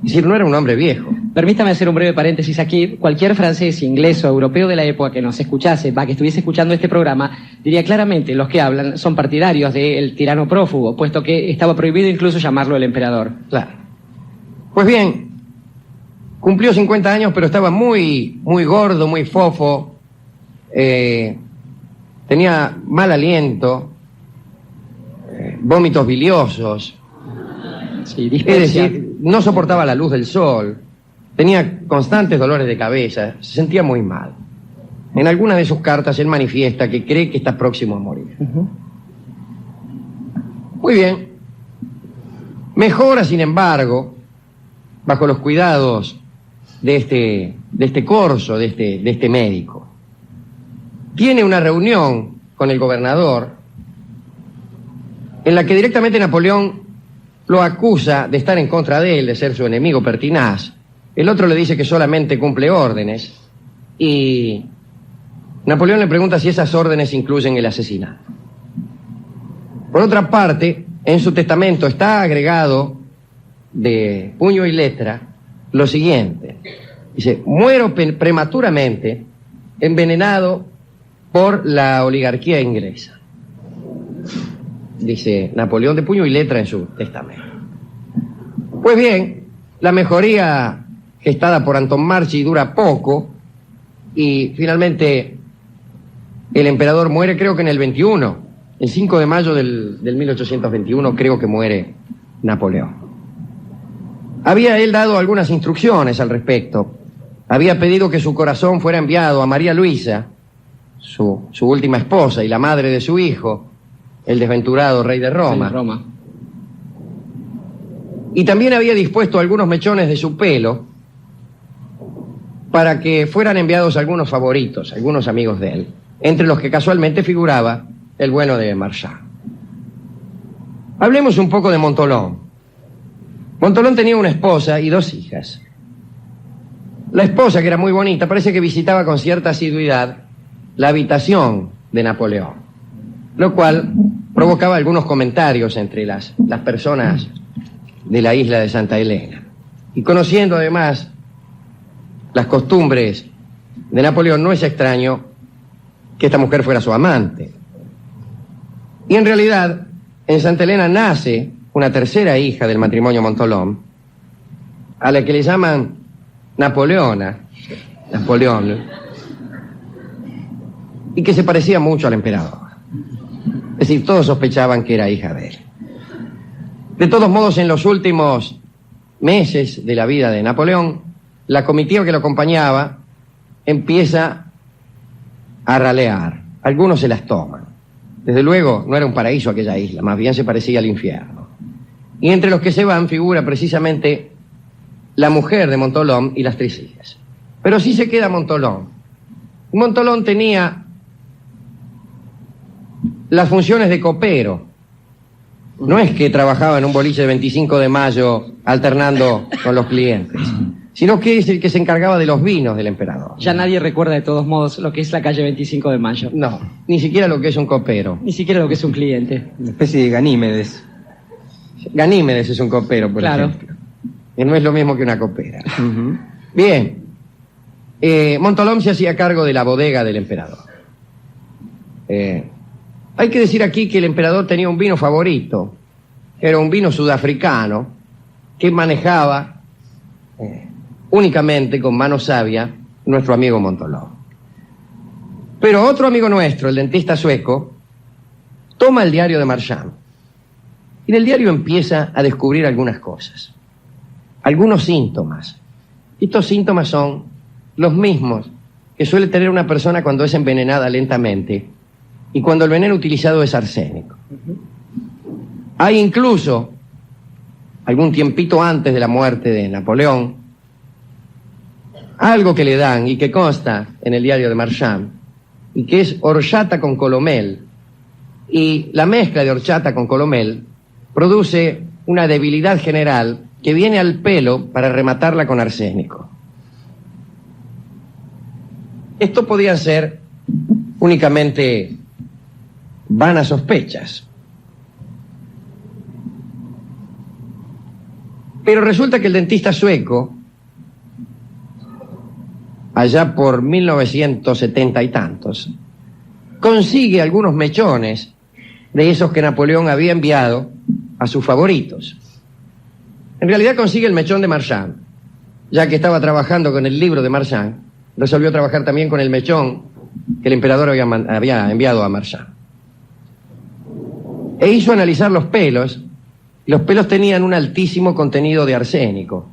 Es decir, no era un hombre viejo. Permítame hacer un breve paréntesis aquí. Cualquier francés, inglés o europeo de la época que nos escuchase, que estuviese escuchando este programa, diría claramente, los que hablan son partidarios del tirano prófugo, puesto que estaba prohibido incluso llamarlo el emperador. Claro. Pues bien, cumplió 50 años, pero estaba muy gordo, muy fofo, tenía mal aliento, vómitos biliosos, sí, es decir, no soportaba la luz del sol, tenía constantes dolores de cabeza, se sentía muy mal. En alguna de sus cartas él manifiesta que cree que está próximo a morir. Muy bien. Mejora, sin embargo, bajo los cuidados de este corso, de este médico. Tiene una reunión con el gobernador en la que directamente Napoleón lo acusa de estar en contra de él, de ser su enemigo pertinaz. El otro le dice que solamente cumple órdenes y Napoleón le pregunta si esas órdenes incluyen el asesinato. Por otra parte, en su testamento está agregado de puño y letra lo siguiente. Dice: muero prematuramente envenenado por la oligarquía inglesa. Dice Napoleón de puño y letra en su testamento. Pues bien, la mejoría gestada por Anton Marchi dura poco y finalmente el emperador muere, creo que en el 21, el 5 de mayo del 1821 creo que muere Napoleón. Había él dado algunas instrucciones al respecto. Había pedido que su corazón fuera enviado a María Luisa, su última esposa y la madre de su hijo, el desventurado rey de Roma. Sí, Roma. Y también había dispuesto algunos mechones de su pelo para que fueran enviados algunos favoritos, algunos amigos de él, entre los que casualmente figuraba el bueno de Marchand. Hablemos un poco de Montholon. Montholon tenía una esposa y 2 hijas. La esposa, que era muy bonita, parece que visitaba con cierta asiduidad la habitación de Napoleón, lo cual provocaba algunos comentarios entre las personas de la isla de Santa Elena. Y conociendo además las costumbres de Napoleón, no es extraño que esta mujer fuera su amante. Y en realidad, en Santa Elena nace una tercera hija del matrimonio Montholon, a la que le llaman Napoleón, y que se parecía mucho al emperador. Es decir, todos sospechaban que era hija de él. De todos modos, en los últimos meses de la vida de Napoleón, la comitiva que lo acompañaba empieza a ralear. Algunos se las toman. Desde luego, no era un paraíso aquella isla, más bien se parecía al infierno. Y entre los que se van figura precisamente la mujer de Montholon y las 3 hijas. Pero sí se queda Montholon. Montholon tenía las funciones de copero. No es que trabajaba en un boliche de 25 de mayo alternando con los clientes, sino que es el que se encargaba de los vinos del emperador. Ya nadie recuerda de todos modos lo que es la calle 25 de mayo. No, ni siquiera lo que es un copero. Ni siquiera lo que es un cliente. Una especie de Ganímedes. Ganímedes es un copero, por ejemplo. Y no es lo mismo que una copera. Bien. Montholon se hacía cargo de la bodega del emperador. Hay que decir aquí que el emperador tenía un vino favorito. Era un vino sudafricano que manejaba únicamente con mano sabia nuestro amigo Montholon. Pero otro amigo nuestro, el dentista sueco, toma el diario de Marchand y en el diario empieza a descubrir algunas cosas, algunos síntomas. Estos síntomas son los mismos que suele tener una persona cuando es envenenada lentamente y cuando el veneno utilizado es arsénico. Hay incluso, algún tiempito antes de la muerte de Napoleón, algo que le dan y que consta en el diario de Marchand, y que es horchata con colomel. Y la mezcla de horchata con colomel produce una debilidad general que viene al pelo para rematarla con arsénico. Esto podían ser únicamente vanas sospechas. Pero resulta que el dentista sueco, allá por 1970 y tantos, consigue algunos mechones de esos que Napoleón había enviado a sus favoritos. En realidad consigue el mechón de Marchand, ya que estaba trabajando con el libro de Marchand, resolvió trabajar también con el mechón que el emperador había enviado a Marchand. E hizo analizar los pelos. Los pelos tenían un altísimo contenido de arsénico.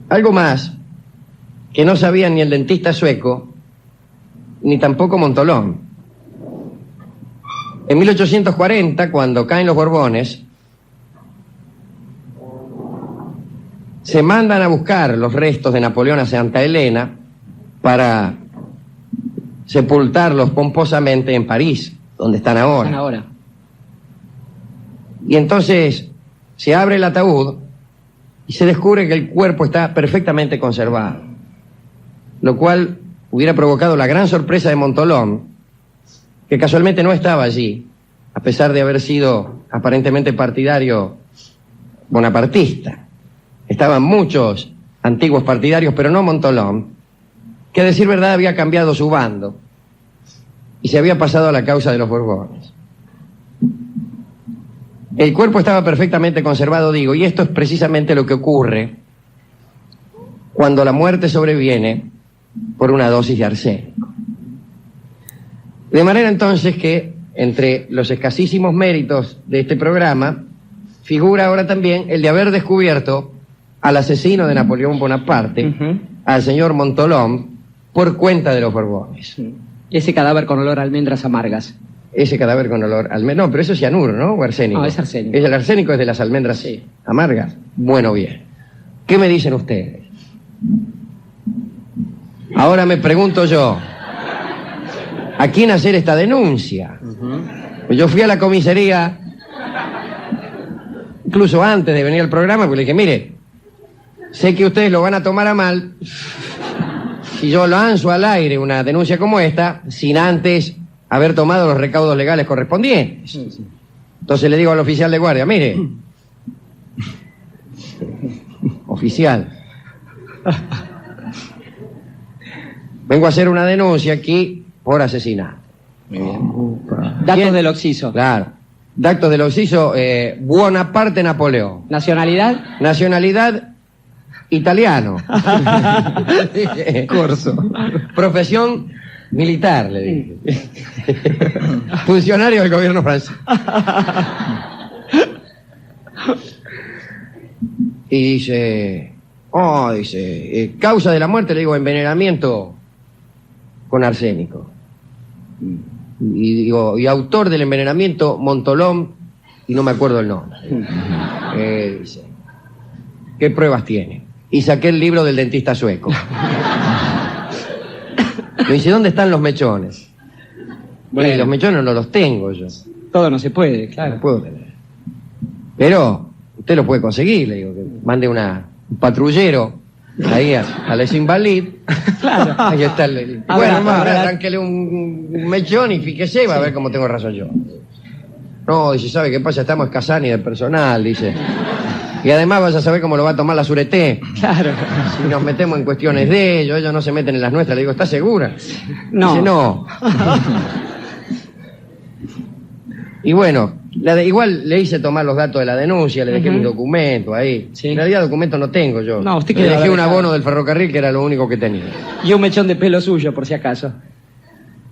Algo más que no sabía ni el dentista sueco, ni tampoco Montolón. En 1840, cuando caen los Borbones, se mandan a buscar los restos de Napoleón a Santa Elena para sepultarlos pomposamente en París, donde están ahora. Y entonces se abre el ataúd y se descubre que el cuerpo está perfectamente conservado, lo cual hubiera provocado la gran sorpresa de Montolón, que casualmente no estaba allí, a pesar de haber sido aparentemente partidario bonapartista. Estaban muchos antiguos partidarios, pero no Montolón, que a decir verdad había cambiado su bando y se había pasado a la causa de los Borbones. El cuerpo estaba perfectamente conservado, digo, y esto es precisamente lo que ocurre cuando la muerte sobreviene por una dosis de arsénico. De manera entonces que entre los escasísimos méritos de este programa figura ahora también el de haber descubierto al asesino de Napoleón Bonaparte, al señor Montolón, por cuenta de los Borbones. Ese cadáver con olor a almendras amargas. Ese cadáver con olor a almendras. No, pero eso es cianuro, ¿no? ¿O arsénico? No, es arsénico. El arsénico es de las almendras amargas. Bueno, bien. ¿Qué me dicen ustedes? Ahora me pregunto yo, ¿a quién hacer esta denuncia? Yo fui a la comisaría, incluso antes de venir al programa, porque le dije, mire, sé que ustedes lo van a tomar a mal si yo lanzo al aire una denuncia como esta, sin antes haber tomado los recaudos legales correspondientes. Entonces le digo al oficial de guardia, mire, oficial, vengo a hacer una denuncia aquí por asesinato. Muy bien. Datos del occiso. Claro. Datos del occiso, Bonaparte Napoleón. ¿Nacionalidad? Nacionalidad, italiano. Corso. Profesión, militar, le dije. Funcionario del gobierno francés. Y dice, causa de la muerte, le digo, envenenamiento con arsénico. Y digo, y autor del envenenamiento, Montolón, y no me acuerdo el nombre. Dice, ¿qué pruebas tiene? Y saqué el libro del dentista sueco. Me dice, ¿dónde están los mechones? Bueno, los mechones no los tengo yo. Todo no se puede, claro. No puedo tener. Pero usted lo puede conseguir, le digo, que mande un patrullero ahí a Les Invalides. Claro. Ahí está el... Bueno, arránquele un mechón y fíjese, va a ver cómo tengo razón yo. No, dice, ¿sabe qué pasa? Estamos escasados del personal, dice. Y además vas a saber cómo lo va a tomar la Sureté. Claro. Si nos metemos en cuestiones de ellos no se meten en las nuestras. Le digo, ¿estás segura? No. Dice, no. Y bueno, igual le hice tomar los datos de la denuncia, le dejé mi documento ahí. Sí. En realidad documento no tengo yo. No, usted le dejé un dejado. abono del ferrocarril que era lo único que tenía. Y un mechón de pelo suyo, por si acaso.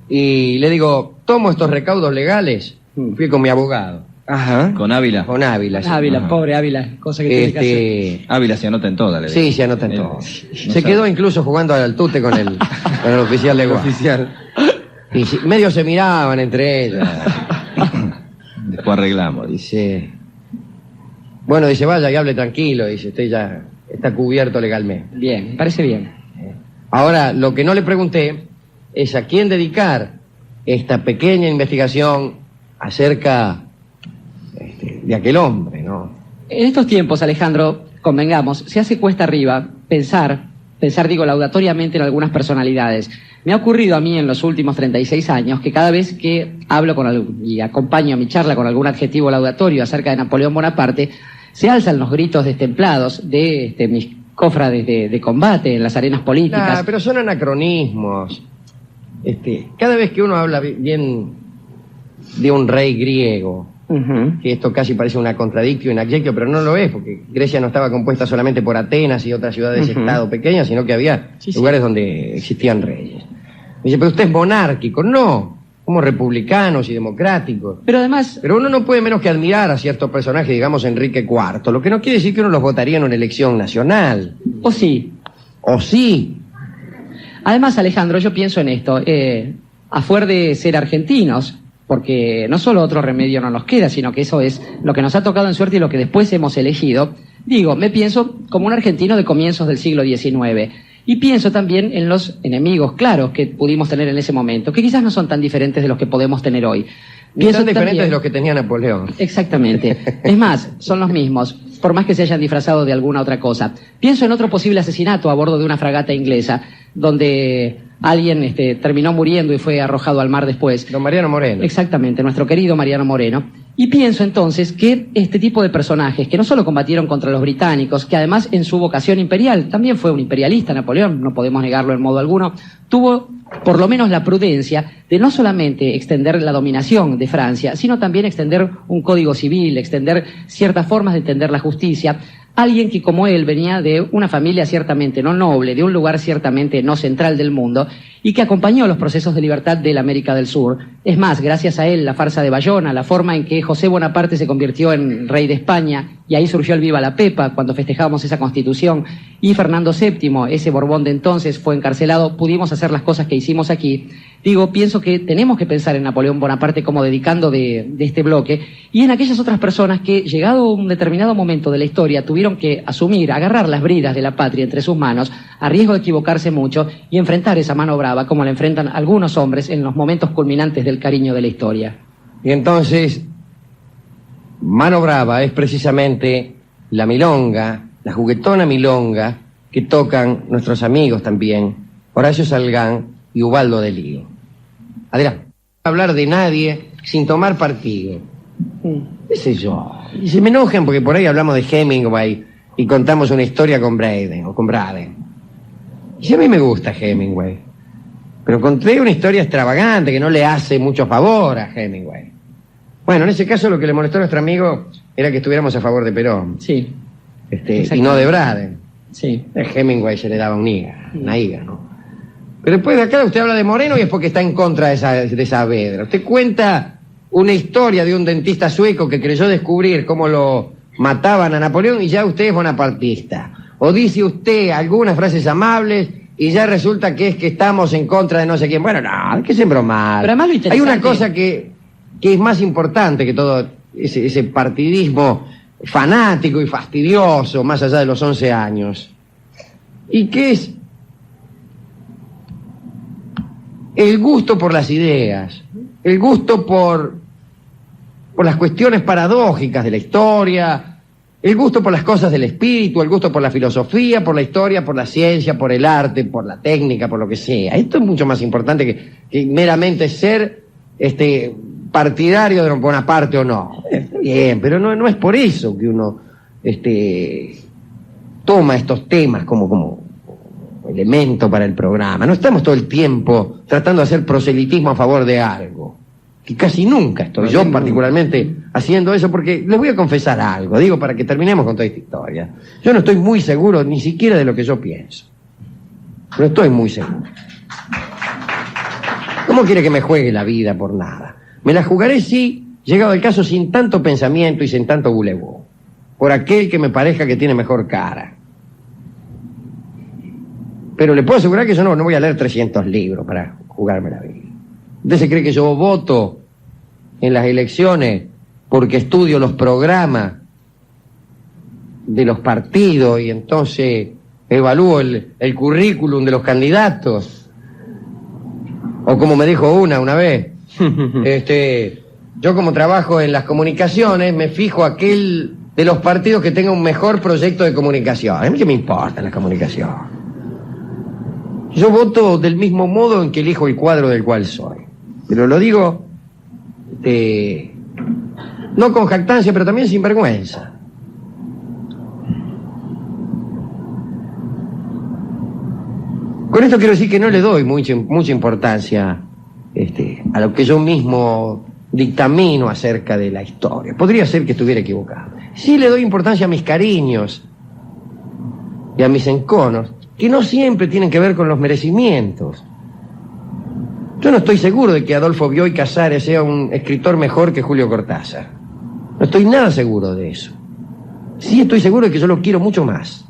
Y le digo, tomo estos recaudos legales. Fui con mi abogado. Ajá. Con Ávila. Con Ávila. Sí. Ávila, Ajá. pobre Ávila, cosa que tiene que hacer. Ávila se anota en toda, le digo. Sí, se anota en todo. No Se sabe. quedó incluso jugando al tute con el oficial de guardia. Oficial. Y medio se miraban entre ellos. Después arreglamos. Dice, bueno, dice, vaya y hable tranquilo, dice, usted ya está cubierto legalmente. Bien, me parece bien. Ahora, lo que no le pregunté es a quién dedicar esta pequeña investigación acerca de aquel hombre, ¿no? En estos tiempos, Alejandro, convengamos, se hace cuesta arriba pensar digo, laudatoriamente en algunas personalidades. Me ha ocurrido a mí en los últimos 36 años que cada vez que hablo y acompaño mi charla con algún adjetivo laudatorio acerca de Napoleón Bonaparte, se alzan los gritos destemplados de mis cofrades de combate en las arenas políticas. Pero son anacronismos. Cada vez que uno habla bien de un rey griego, que esto casi parece una contradictio in adjectio, pero no lo es, porque Grecia no estaba compuesta solamente por Atenas y otras ciudades-estado pequeñas, sino que había lugares donde existían reyes. Dice, pero usted es monárquico. No, somos republicanos y democráticos. Pero además... Pero uno no puede menos que admirar a ciertos personajes, digamos Enrique IV, lo que no quiere decir que uno los votaría en una elección nacional. ¿O sí? ¿O sí? Además, Alejandro, yo pienso en esto, a fuer de ser argentinos, porque no solo otro remedio no nos queda, sino que eso es lo que nos ha tocado en suerte y lo que después hemos elegido. Digo, me pienso como un argentino de comienzos del siglo XIX. Y pienso también en los enemigos claros que pudimos tener en ese momento, que quizás no son tan diferentes de los que podemos tener hoy. Pienso tan diferentes de los que tenía Napoleón. Exactamente. Es más, son los mismos, por más que se hayan disfrazado de alguna otra cosa. Pienso en otro posible asesinato a bordo de una fragata inglesa, donde alguien terminó muriendo y fue arrojado al mar después. Don Mariano Moreno. Exactamente, nuestro querido Mariano Moreno. Y pienso entonces que este tipo de personajes, que no solo combatieron contra los británicos, que además en su vocación imperial, también fue un imperialista, Napoleón, no podemos negarlo en modo alguno, tuvo por lo menos la prudencia de no solamente extender la dominación de Francia, sino también extender un código civil, extender ciertas formas de entender la justicia. Alguien que como él venía de una familia ciertamente no noble, de un lugar ciertamente no central del mundo, y que acompañó los procesos de libertad de la América del Sur. Es más, gracias a él, la farsa de Bayona, la forma en que José Bonaparte se convirtió en rey de España, y ahí surgió el Viva la Pepa cuando festejábamos esa constitución, y Fernando VII, ese Borbón de entonces, fue encarcelado, pudimos hacer las cosas que hicimos aquí. Digo, pienso que tenemos que pensar en Napoleón Bonaparte como dedicando de este bloque, y en aquellas otras personas que, llegado un determinado momento de la historia, tuvieron que asumir, agarrar las bridas de la patria entre sus manos, a riesgo de equivocarse mucho, y enfrentar esa mano brava como la enfrentan algunos hombres en los momentos culminantes del cariño de la historia. Y entonces, mano brava es precisamente la milonga, la juguetona milonga, que tocan nuestros amigos también, Horacio Salgán y Ubaldo de Lío. Adelante. Hablar de nadie sin tomar partido. ¿Qué sé yo? Y se me enojan porque por ahí hablamos de Hemingway y contamos una historia con Braden o con Braden. Y a mí me gusta Hemingway, pero conté una historia extravagante que no le hace mucho favor a Hemingway. Bueno, en ese caso lo que le molestó a nuestro amigo era que estuviéramos a favor de Perón. Sí. Y no de Braden. Sí. A Hemingway se le daba una higa, ¿no? Pero después de acá usted habla de Moreno y es porque está en contra de esa Saavedra. Usted cuenta una historia de un dentista sueco que creyó descubrir cómo lo mataban a Napoleón y ya usted es bonapartista. O dice usted algunas frases amables y ya resulta que es que estamos en contra de no sé quién. Bueno, no, hay que ser bromar. Pero además lo interesante... Hay una cosa que es más importante que todo ese partidismo fanático y fastidioso más allá de los 11 años. Y que es el gusto por las ideas, el gusto por las cuestiones paradójicas de la historia, el gusto por las cosas del espíritu, el gusto por la filosofía, por la historia, por la ciencia, por el arte, por la técnica, por lo que sea. Esto es mucho más importante que meramente ser partidario de Bonaparte o no. Bien, pero no es por eso que uno toma estos temas como elemento para el programa. No estamos todo el tiempo tratando de hacer proselitismo a favor de algo, que casi nunca estoy yo particularmente haciendo eso, porque les voy a confesar algo, digo para que terminemos con toda esta historia. Yo no estoy muy seguro ni siquiera de lo que yo pienso. No estoy muy seguro. ¿Cómo quiere que me juegue la vida por nada? Me la jugaré, sí, llegado el caso, sin tanto pensamiento y sin tanto boulevard, por aquel que me parezca que tiene mejor cara. Pero le puedo asegurar que yo no voy a leer 300 libros para jugarme la vida. ¿Usted se cree que yo voto en las elecciones porque estudio los programas de los partidos y entonces evalúo el currículum de los candidatos? O como me dijo una vez, yo como trabajo en las comunicaciones, me fijo aquel de los partidos que tenga un mejor proyecto de comunicación. A mí qué me importa la comunicación. Yo voto del mismo modo en que elijo el cuadro del cual soy. Pero lo digo no con jactancia, pero también sin vergüenza. Con esto quiero decir que no le doy mucha importancia a lo que yo mismo dictamino acerca de la historia. Podría ser que estuviera equivocado. Sí le doy importancia a mis cariños y a mis enconos, que no siempre tienen que ver con los merecimientos. Yo no estoy seguro de que Adolfo Bioy Casares sea un escritor mejor que Julio Cortázar. No estoy nada seguro de eso. Sí estoy seguro de que yo lo quiero mucho más.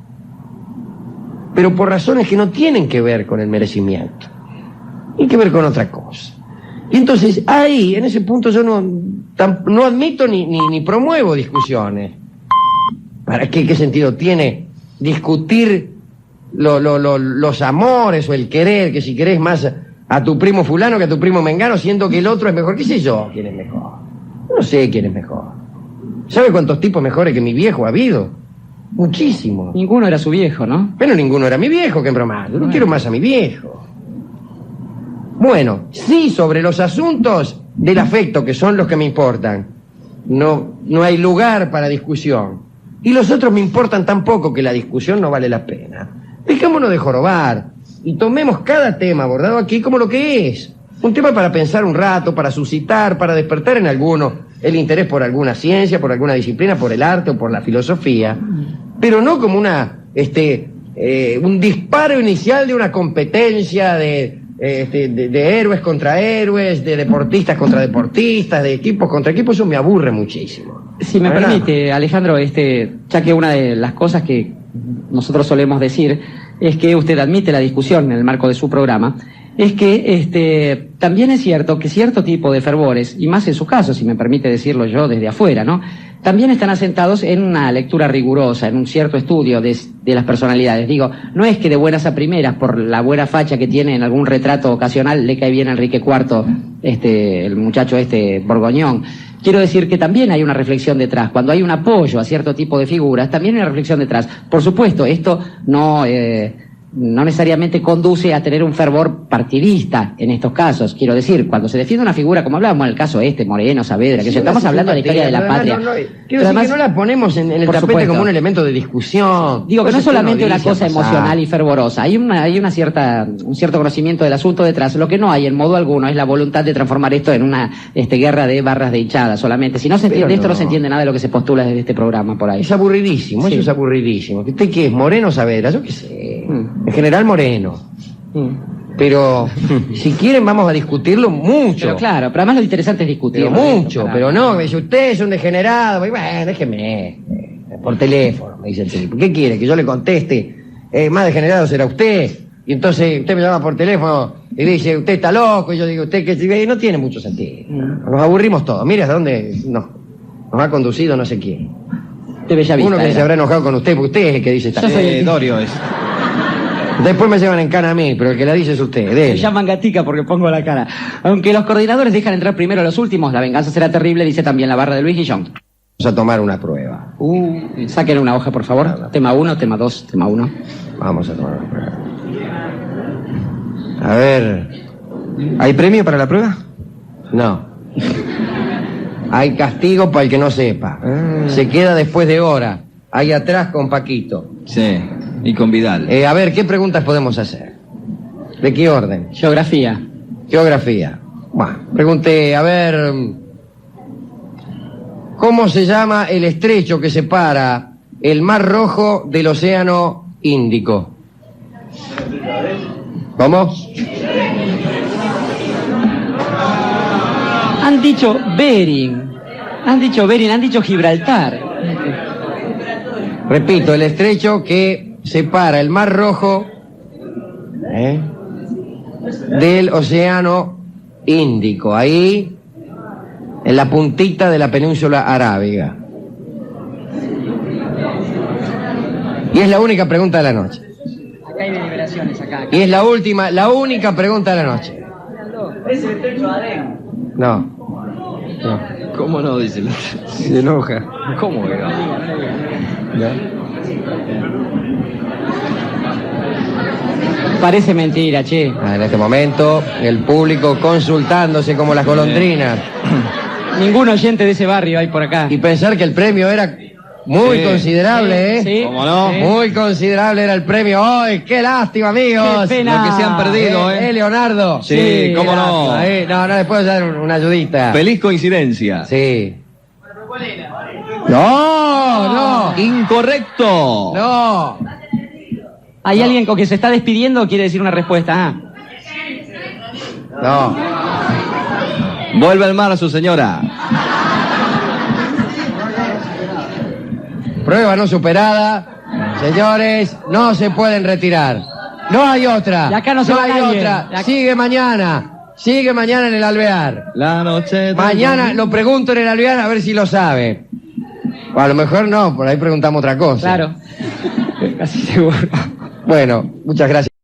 Pero por razones que no tienen que ver con el merecimiento. Tienen que ver con otra cosa. Y entonces ahí, en ese punto, yo no admito ni promuevo discusiones. ¿Para qué? ¿Qué sentido tiene discutir los amores o el querer, que si querés más a tu primo fulano que a tu primo mengano, siendo que el otro es mejor? ¿Qué sé yo quién es mejor? No sé quién es mejor. ¿Sabe cuántos tipos mejores que mi viejo ha habido? Muchísimo. Ninguno era su viejo, ¿no? Pero ninguno era mi viejo, que broma. Yo no quiero más a mi viejo. Bueno, sí, sobre los asuntos del afecto, que son los que me importan, no hay lugar para discusión. Y los otros me importan tan poco que la discusión no vale la pena. Dejémonos de jorobar y tomemos cada tema abordado aquí como lo que es. Un tema para pensar un rato, para suscitar, para despertar en alguno el interés por alguna ciencia, por alguna disciplina, por el arte o por la filosofía, pero no como un disparo inicial de una competencia de héroes contra héroes, de deportistas contra deportistas, de equipos contra equipos. Eso me aburre muchísimo. Si me permite, Alejandro, ya que una de las cosas que nosotros solemos decir es que usted admite la discusión en el marco de su programa, es que también es cierto que cierto tipo de fervores, y más en su caso, si me permite decirlo yo desde afuera, ¿no?, también están asentados en una lectura rigurosa, en un cierto estudio de las personalidades. Digo, no es que de buenas a primeras, por la buena facha que tiene en algún retrato ocasional, le cae bien a Enrique IV, el muchacho borgoñón. Quiero decir que también hay una reflexión detrás. Cuando hay un apoyo a cierto tipo de figuras, también hay una reflexión detrás. Por supuesto, esto no necesariamente conduce a tener un fervor partidista en estos casos. Quiero decir, cuando se defiende una figura, como hablábamos en el caso Moreno, Saavedra, que estamos hablando de la historia de la patria. Quiero decir que no la ponemos en el tapete como un elemento de discusión. Digo que no es solamente una cosa emocional y fervorosa. Hay un cierto conocimiento del asunto detrás. Lo que no hay en modo alguno es la voluntad de transformar esto en una guerra de barras de hinchada solamente. Si no se entiende esto, no se entiende nada de lo que se postula desde este programa por ahí. Es aburridísimo, eso es aburridísimo. ¿Usted qué es? ¿Moreno, Saavedra? Yo qué sé. En general Moreno. Pero si quieren vamos a discutirlo mucho. Pero claro, pero además lo interesante es discutirlo. Mucho, pero no, me dice, usted es un degenerado. Bueno, déjeme, por teléfono, me dice el tipo. ¿Qué quiere? ¿Que yo le conteste? Más degenerado será usted. Y entonces usted me llama por teléfono y dice, usted está loco. Y yo digo, usted que no tiene mucho sentido. Nos aburrimos todos. Mire hasta dónde nos ha conducido no sé quién. De Bellavista. Uno que se habrá enojado con usted, porque usted es el que dice esta cosa. Dorio es. Después me llevan en cana a mí, pero el que la dice es usted. Me llaman gatica porque pongo la cara. Aunque los coordinadores dejan entrar primero a los últimos, la venganza será terrible, dice también la barra de Luis Guillón. Vamos a tomar una prueba. Saquen una hoja, por favor. Tema 1, tema 2, tema 1. Vamos a tomar una prueba. A ver, ¿hay premio para la prueba? No. Hay castigo para el que no sepa. Se queda después de hora, ahí atrás con Paquito. Sí. Y con Vidal. A ver, ¿qué preguntas podemos hacer? ¿De qué orden? Geografía. Geografía. Bueno, pregunté, a ver, ¿cómo se llama el estrecho que separa el Mar Rojo del Océano Índico? ¿Cómo? Han dicho Bering. Han dicho Gibraltar. Repito, el estrecho que separa el Mar Rojo del Océano Índico, ahí en la puntita de la península arábiga. Y es la única pregunta de la noche. Acá hay deliberaciones, acá. Y es la única pregunta de la noche. Es el estrecho de Adén. No. ¿Cómo no? Dice el otro. Se enoja. ¿Cómo que no? Parece mentira, che. En este momento, el público consultándose como las golondrinas. Ningún oyente de ese barrio hay por acá. Y pensar que el premio era muy considerable, ¿eh? Sí. ¿Cómo no? Sí. Muy considerable era el premio hoy. ¡Qué lástima, amigos! Qué pena. Lo que se han perdido, ¿eh? Leonardo. Sí, ¿cómo qué no? lástima, No, les puedo dar una ayudita. Feliz coincidencia. Sí. No. Incorrecto. No. Hay alguien con que se está despidiendo o quiere decir una respuesta. No. Vuelve al mar a su señora. Prueba no superada. Señores, no se pueden retirar. No hay otra. Y acá no se va hay nadie. otra. Sigue mañana. Sigue mañana en el Alvear. La noche. Mañana lo pregunto en el Alvear a ver si lo sabe. O a lo mejor no, por ahí preguntamos otra cosa. Claro. Casi seguro. Bueno, muchas gracias.